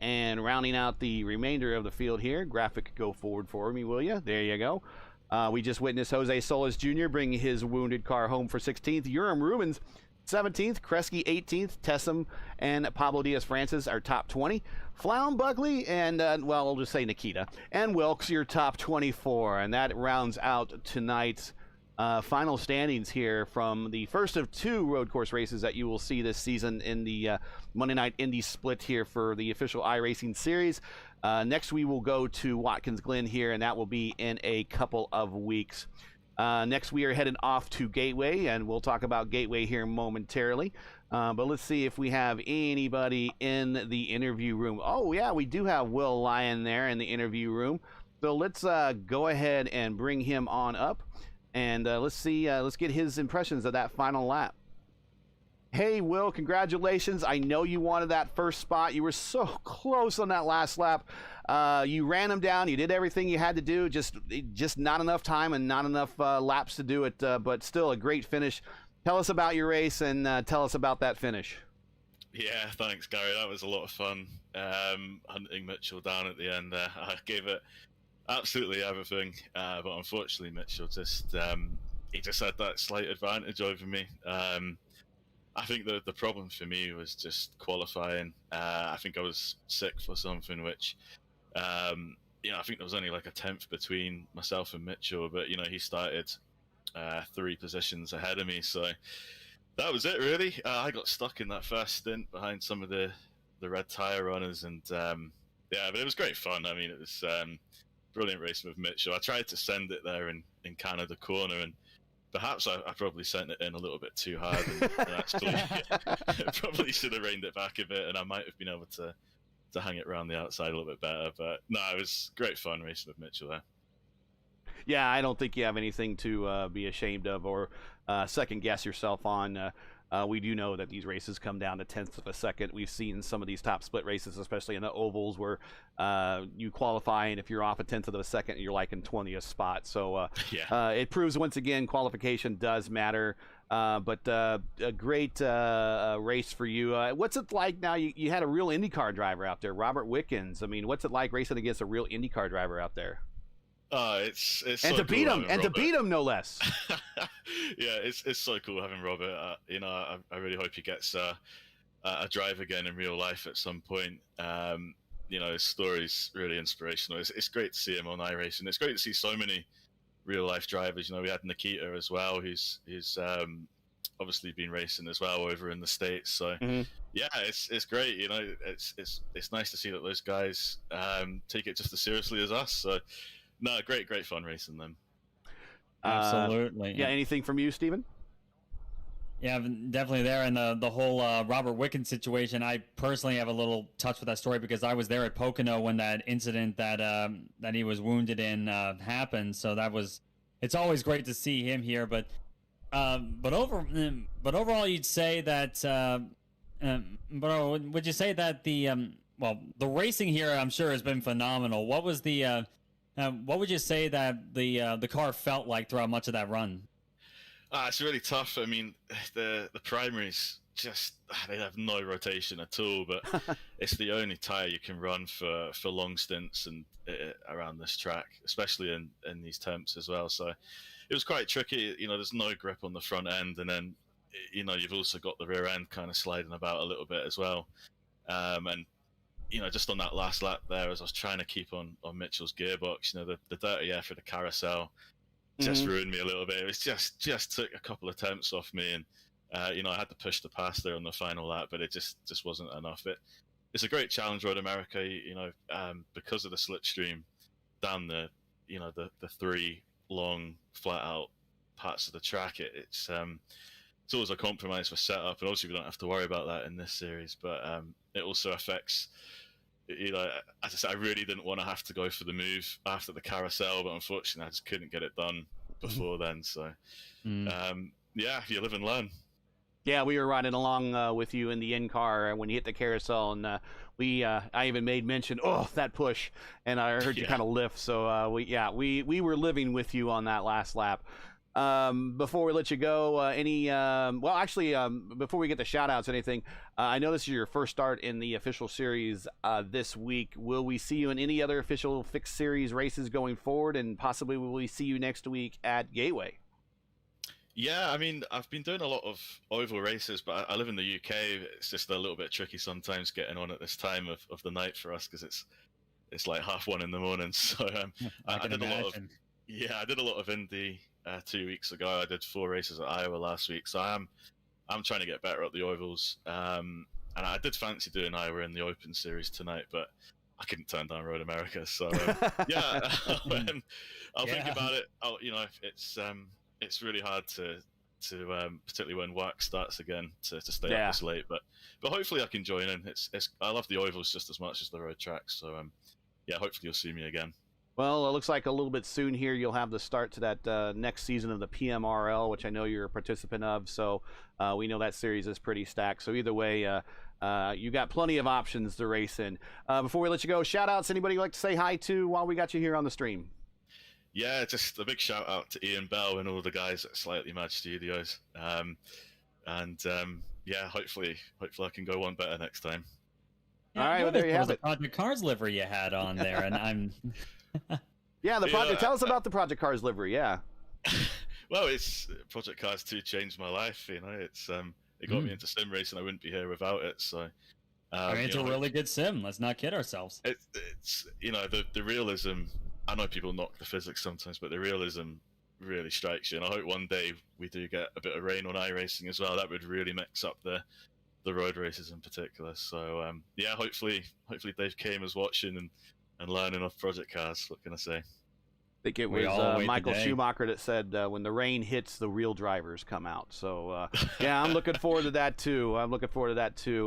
And rounding out the remainder of the field here, graphic go forward for me, will you? There you go. We just witnessed Jose Solis Jr. bring his wounded car home for 16th. Urim Rubens, 17th. Kresge, 18th. Tessum and Pablo Diaz-Francis are top 20. Flown Buckley and, we'll just say Nikita. And Wilkes, your top 24. And that rounds out tonight's final standings here from the first of 2 road course races that you will see this season in the Monday Night Indy split here for the official iRacing Series. Next we will go to Watkins Glen here, and that will be in a couple of weeks. Next we are heading off to Gateway, and we'll talk about Gateway here momentarily. But let's see if we have anybody in the interview room. Oh yeah, we do have Will Lyon there in the interview room. So let's go ahead and bring him on up. And let's get his impressions of that final lap. Hey, Will, congratulations. I know you wanted that first spot. You were so close on that last lap. You ran him down. You did everything you had to do. Just not enough time and not enough laps to do it, but still a great finish. Tell us about your race and tell us about that finish. Yeah, thanks, Gary. That was a lot of fun. Hunting Mitchell down at the end there. I gave it absolutely everything, but unfortunately Mitchell just had that slight advantage over me. I think the problem for me was just qualifying. I think I was 6th or something, which I think there was only like a 10th between myself and Mitchell, but he started 3 positions ahead of me, so that was it really. I got stuck in that first stint behind some of the red tire runners, and but it was great fun. I mean, it was brilliant racing with Mitchell. I tried to send it there in Canada corner, and perhaps I probably sent it in a little bit too hard, and actually probably should have reined it back a bit, and I might have been able to hang it around the outside a little bit better. But no, it was great fun racing with Mitchell there. Yeah, I don't think you have anything to be ashamed of or second guess yourself on. We do know that these races come down to tenths of a second. We've seen some of these top split races, especially in the ovals, where you qualify, and if you're off a tenth of a second, you're like in 20th spot. So it proves once again qualification does matter. But a great race for you. What's it like now? You had a real IndyCar driver out there, Robert Wickens. I mean, what's it like racing against a real IndyCar driver out there? It's and so to beat cool him, and Robert. to beat him, no less. Yeah, it's so cool having Robert. I really hope he gets a drive again in real life at some point. His story's really inspirational. It's great to see him on iRacing. It's great to see so many real life drivers. We had Nikita as well, who's obviously been racing as well over in the States. So yeah, it's great. You know, it's nice to see that those guys take it just as seriously as us. So no, great fun racing them. Absolutely. Yeah. Anything from you, Steven? Yeah, definitely there. And the whole Robert Wicken situation, I personally have a little touch with that story because I was there at Pocono when that incident that he was wounded in happened. So it's always great to see him here. But overall, you'd say that. Would you say that the racing here, I'm sure, has been phenomenal. What was what would you say that the car felt like throughout much of that run? It's really tough. I mean, the primaries just they have no rotation at all. But it's the only tire you can run for long stints and around this track, especially in these temps as well. So it was quite tricky. You know, there's no grip on the front end, and then you know you've also got the rear end kind of sliding about a little bit as well. And you know, just on that last lap there, as I was trying to keep on Mitchell's gearbox, you know, the dirty air for the carousel just ruined me a little bit. It was just took a couple of attempts off me, and you know, I had to push the pass there on the final lap, but it just wasn't enough. It's a great challenge, Road America. You know, because of the slipstream down the three long flat out parts of the track, it's always a compromise for setup, and obviously we don't have to worry about that in this series. But it also affects. You know, as I said, I really didn't want to have to go for the move after the carousel, but unfortunately I just couldn't get it done before then. So, yeah, you live and learn. Yeah, we were riding along with you in the in-car when you hit the carousel, and I even made mention, that push, and I heard you kind of lift. So we were living with you on that last lap. Before we let you go, before we get the shout outs, anything, I know this is your first start in the official series this week. Will we see you in any other official fixed series races going forward, and possibly will we see you next week at Gateway? Yeah, I mean, I've been doing a lot of oval races, but I live in the UK. It's just a little bit tricky sometimes getting on at this time of the night for us, because it's like 1:30 in the morning. So I did a lot of Indy 2 weeks ago. I did 4 races at Iowa last week, so I'm trying to get better at the ovals. And I did fancy doing Iowa in the Open Series tonight, but I couldn't turn down Road America. So yeah, I'll think about it. It's really hard to particularly when work starts again to stay up this late. But hopefully I can join in. I love the ovals just as much as the road tracks. So yeah, hopefully you'll see me again. Well, it looks like a little bit soon here you'll have the start to that next season of the PMRL, which I know you're a participant of. So we know that series is pretty stacked. So either way, you got plenty of options to race in. Before we let you go, shout outs, anybody you'd like to say hi to while we got you here on the stream? Yeah, just a big shout out to Ian Bell and all the guys at Slightly Mad Studios. Yeah, hopefully I can go one better next time. Yeah, all right, well, there you have it. Project Cars livery you had on there, and I'm. Yeah, the project. Tell us about the Project Cars livery. Yeah. Well, it's Project Cars 2 changed my life. You know, it got me into sim racing. I wouldn't be here without it. So. I mean, it's a really good sim. Let's not kid ourselves. It's the realism. I know people knock the physics sometimes, but the realism really strikes you. And I hope one day we do get a bit of rain on iRacing as well. That would really mix up the road races in particular. So yeah, hopefully Dave Kame is watching and learning off Project Cars. What can I say? I think it was Michael Schumacher that said when the rain hits, the real drivers come out. So yeah, I'm looking forward to that too.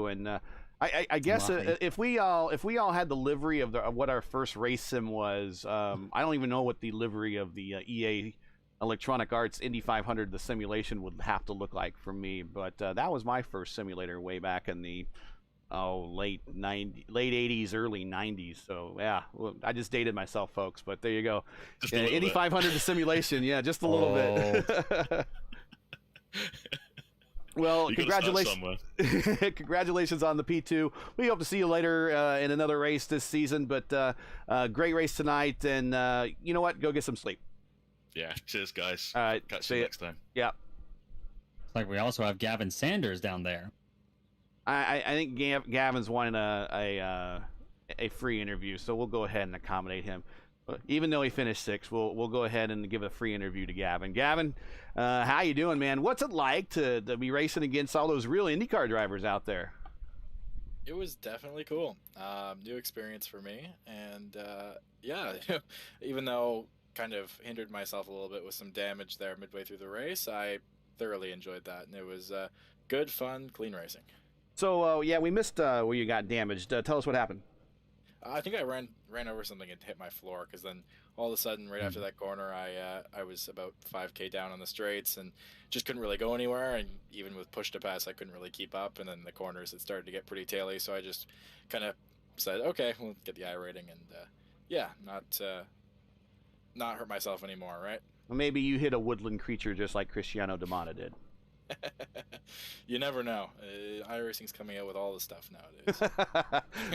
And I guess if we all had the livery of what our first race sim was, I don't even know what the livery of the EA Electronic Arts Indy 500, the simulation, would have to look like for me. But that was my first simulator way back in the late 80s, early 90s. So yeah, I just dated myself, folks. But there you go. Indy 500, the simulation. Yeah, just a little bit. Well, congratulations! Congratulations on the P2. We hope to see you later in another race this season. But great race tonight, and you know what? Go get some sleep. Yeah. Cheers, guys. All right. Catch you next time. Yeah. It's like we also have Gavin Sanders down there. I think Gavin's wanting a free interview, so we'll go ahead and accommodate him. Even though he finished sixth, we'll go ahead and give a free interview to Gavin. Gavin, how you doing, man? What's it like to be racing against all those real IndyCar drivers out there? It was definitely cool. New experience for me, and yeah, even though kind of hindered myself a little bit with some damage there midway through the race, I thoroughly enjoyed that, and it was good, fun, clean racing. So yeah, we missed where you got damaged. Tell us what happened. I think I ran over something and hit my floor, because then all of a sudden, right after that corner, I was about 5K down on the straights and just couldn't really go anywhere. And even with push to pass, I couldn't really keep up. And then the corners, it started to get pretty taily. So I just kind of said, okay, we'll get the I rating, and yeah, not hurt myself anymore, right? Well, maybe you hit a woodland creature just like Cristiano Damata did. You never know. iRacing's coming out with all the stuff nowadays.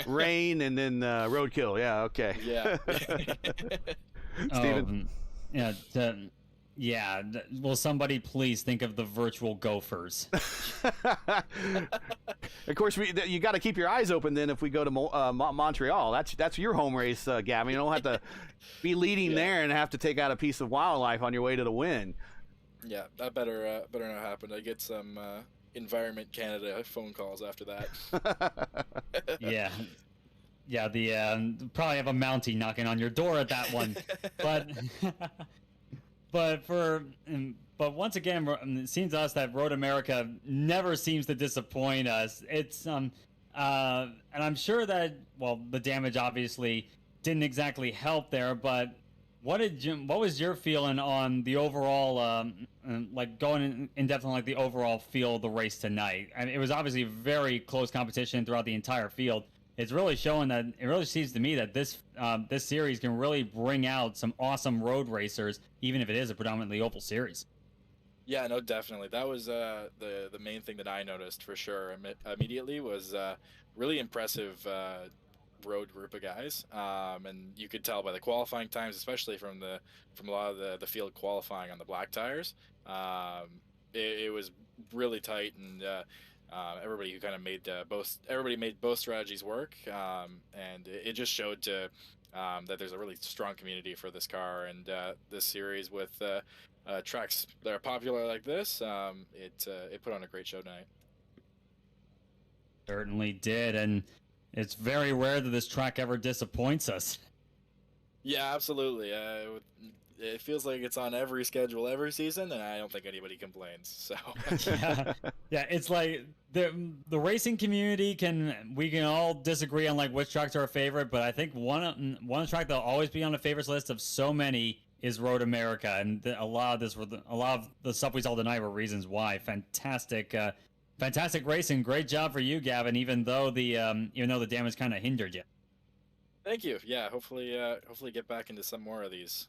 Rain and then roadkill. Yeah, okay. Yeah. Steven? Yeah. Will somebody please think of the virtual gophers? Of course, you got to keep your eyes open then if we go to Montreal. That's your home race, Gavin. You don't have to be leading there and have to take out a piece of wildlife on your way to the win. Yeah, that better not happen. I get some Environment Canada phone calls after that. Yeah, the probably have a Mountie knocking on your door at that one, but once again, it seems to us that Road America never seems to disappoint us. It's and I'm sure that the damage obviously didn't exactly help there, but what was your feeling on the overall, like going in depth on like the overall feel of the race tonight? I mean, it was obviously very close competition throughout the entire field. It's really showing that it really seems to me that this series can really bring out some awesome road racers, even if it is a predominantly oval series. Yeah, no, definitely. That was the main thing that I noticed for sure immediately was really impressive road group of guys, and you could tell by the qualifying times, especially from a lot of the field qualifying on the black tires. It was really tight, and everybody who kind of made both strategies work, and it just showed that there's a really strong community for this car and this series with tracks that are popular like this. It put on a great show tonight. Certainly did, and it's very rare that this track ever disappoints us. Yeah, absolutely. It feels like it's on every schedule every season, and I don't think anybody complains. So yeah, it's like the racing community we can all disagree on like which tracks are our favorite, but I think one track that'll always be on the favorites list of so many is Road America, and a lot of the stuff we saw tonight were reasons why. Fantastic racing. Great job for you, Gavin, even though the damage kind of hindered you. Thank you. Yeah, hopefully get back into some more of these.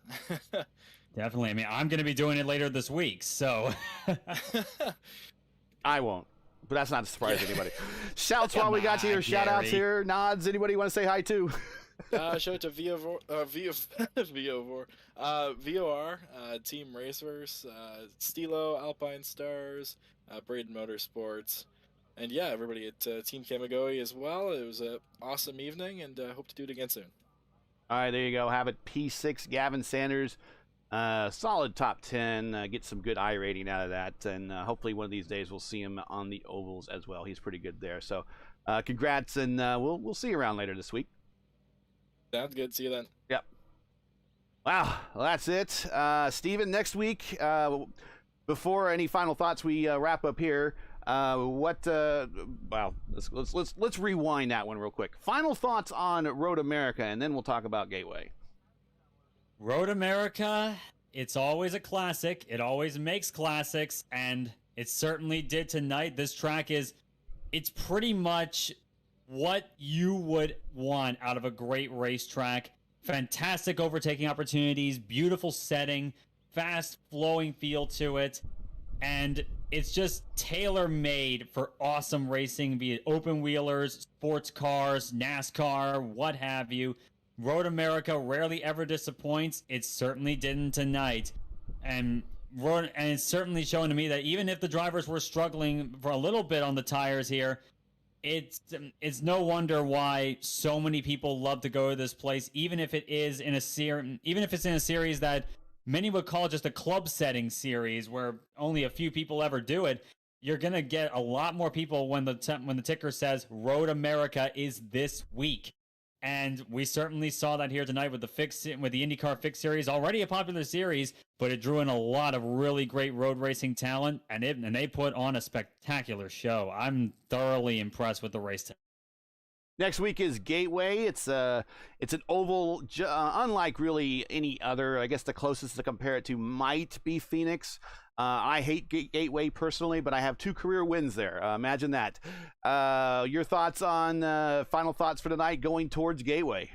Definitely. I mean, I'm going to be doing it later this week, so. I won't, but that's not a surprise to anybody. Shouts while we got you here. Shout outs here. Nods. Anybody want to say hi to? Shout out to VOR, Team Racers, Stilo, Alpine Stars, Braden Motorsports, and yeah, everybody at Team Kamigoe as well. It was an awesome evening, and hope to do it again soon. All right, there you go. Have it. P6, Gavin Sanders. Solid top 10. Get some good I rating out of that, and hopefully one of these days we'll see him on the ovals as well. He's pretty good there. So congrats, and we'll see you around later this week. Sounds good. See you then. Yep. Wow, well, that's it. Steven, next week, before any final thoughts we wrap up here, let's rewind that one real quick. Final thoughts on Road America, and then we'll talk about Gateway. Road America, it's always a classic. It always makes classics, and it certainly did tonight. This track it's pretty much what you would want out of a great racetrack. Fantastic overtaking opportunities, beautiful setting, fast flowing feel to it, and it's just tailor-made for awesome racing, be it open wheelers, sports cars, NASCAR, what have you. Road America rarely ever disappoints. It certainly didn't tonight, and it's certainly showing to me that even if the drivers were struggling for a little bit on the tires here, it's no wonder why so many people love to go to this place, even if it is in a even if it's in a series that many would call just a club setting series where only a few people ever do it. You're gonna get a lot more people when the ticker says Road America is this week. And we certainly saw that here tonight with the IndyCar Fix Series, already a popular series, but it drew in a lot of really great road racing talent, and they put on a spectacular show. I'm thoroughly impressed with the race tonight. Next week is Gateway. It's an oval, unlike really any other. I guess the closest to compare it to might be Phoenix. I hate Gateway personally, but I have 2 career wins there. Imagine that. Your thoughts on final thoughts for tonight going towards Gateway?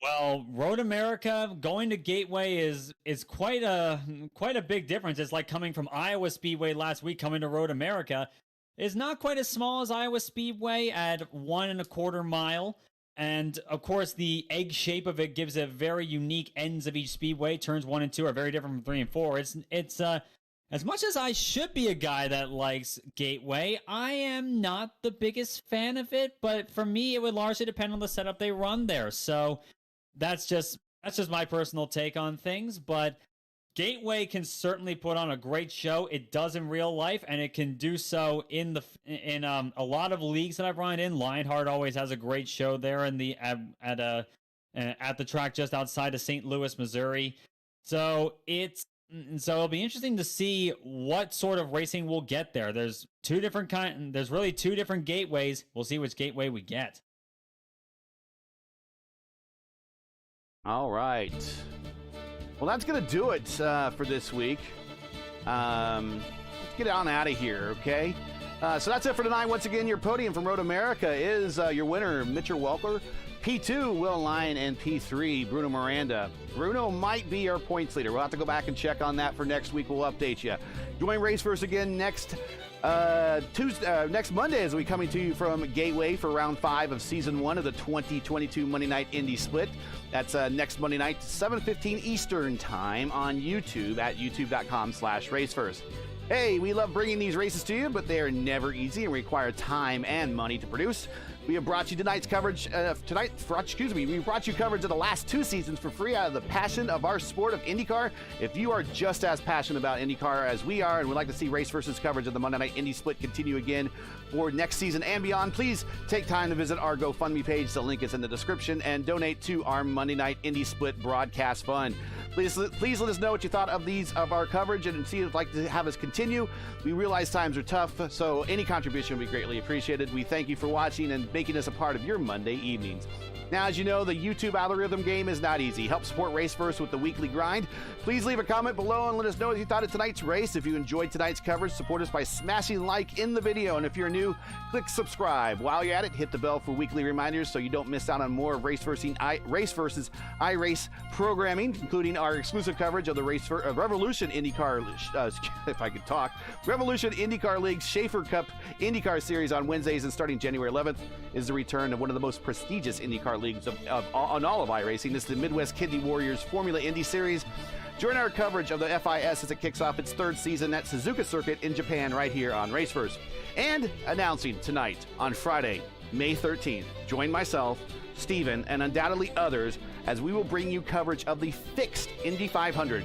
Well, Road America going to Gateway is quite a big difference. It's like coming from Iowa Speedway last week coming to Road America. It's not quite as small as Iowa Speedway at 1.25 mile. And of course, the egg shape of it gives it very unique ends of each speedway. Turns 1 and 2 are very different from 3 and 4. It's as much as I should be a guy that likes Gateway, I am not the biggest fan of it. But for me, it would largely depend on the setup they run there. So that's just my personal take on things. But Gateway can certainly put on a great show. It does in real life, and it can do so in a lot of leagues that I've run in. Lionheart always has a great show there at the track just outside of St. Louis, Missouri. So it'll be interesting to see what sort of racing we'll get there. There's really 2 different gateways. We'll see which gateway we get. All right. Well, that's going to do it for this week. Let's get on out of here, okay? So that's it for tonight. Once again, your podium from Road America is your winner, Mitchell Welker. P2, Will Lyon, and P3, Bruno Miranda. Bruno might be our points leader. We'll have to go back and check on that for next week. We'll update you. Join RaceVerse again next Monday as we coming to you from Gateway for round 5 of season 1 of the 2022 Monday Night Indy Split. That's next Monday night, 7:15 Eastern Time on YouTube at youtube.com/RaceVerse. Hey, we love bringing these races to you, but they are never easy and require time and money to produce. We have brought you tonight's coverage. We brought you coverage of the last 2 seasons for free out of the passion of our sport of IndyCar. If you are just as passionate about IndyCar as we are and would like to see RaceVerse's coverage of the Monday Night Indy Split continue again for next season and beyond, please take time to visit our GoFundMe page. The link is in the description, and donate to our Monday Night Indy Split broadcast fund. Please let us know what you thought of our coverage and see if you'd like to have us continue. We realize times are tough, so any contribution would be greatly appreciated. We thank you for watching and making us a part of your Monday evenings. Now, as you know, the YouTube algorithm game is not easy. Help support RaceVerse with the weekly grind. Please leave a comment below and let us know what you thought of tonight's race. If you enjoyed tonight's coverage, support us by smashing like in the video. And if you're new, click subscribe. While you're at it, hit the bell for weekly reminders so you don't miss out on more of RaceVerse's iRace programming, including our exclusive coverage of the Revolution IndyCar, if I could talk, Revolution IndyCar League's Schaefer Cup IndyCar Series on Wednesdays, and starting January 11th is the return of one of the most prestigious IndyCar leagues on all of iRacing. This is the Midwest Kidney Warriors Formula Indy Series. Join our coverage of the FIS as it kicks off its 3rd season at Suzuka Circuit in Japan right here on RaceVerse. And announcing tonight on Friday, May 13th, join myself, Steven, and undoubtedly others as we will bring you coverage of the fixed Indy 500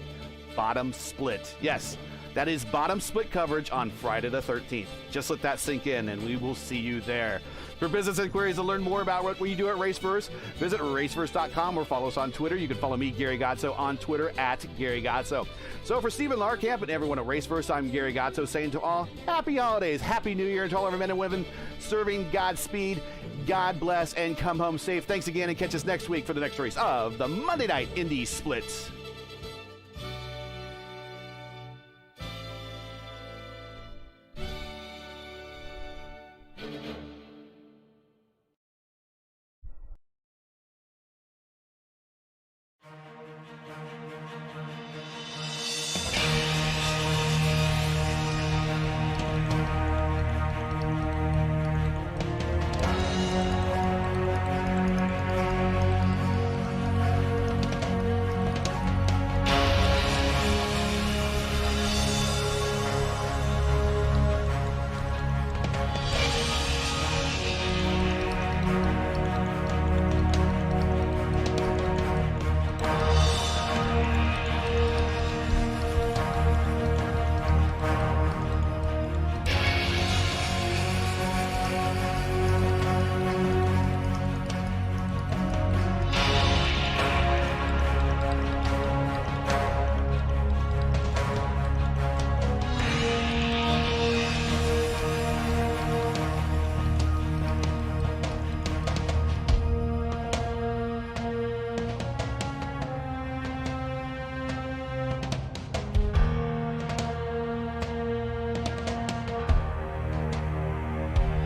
bottom split. Yes, that is bottom split coverage on Friday the 13th. Just let that sink in, and we will see you there. For business inquiries to learn more about what we do at RaceVerse, visit raceverse.com or follow us on Twitter. You can follow me, Gary Gotso, on Twitter at Gary Gotso. So for Stephen Larkamp and everyone at RaceVerse, I'm Gary Gotso saying to all, happy holidays, happy new year, and to all of our men and women serving Godspeed, God bless, and come home safe. Thanks again, and catch us next week for the next race of the Monday Night Indy Splits.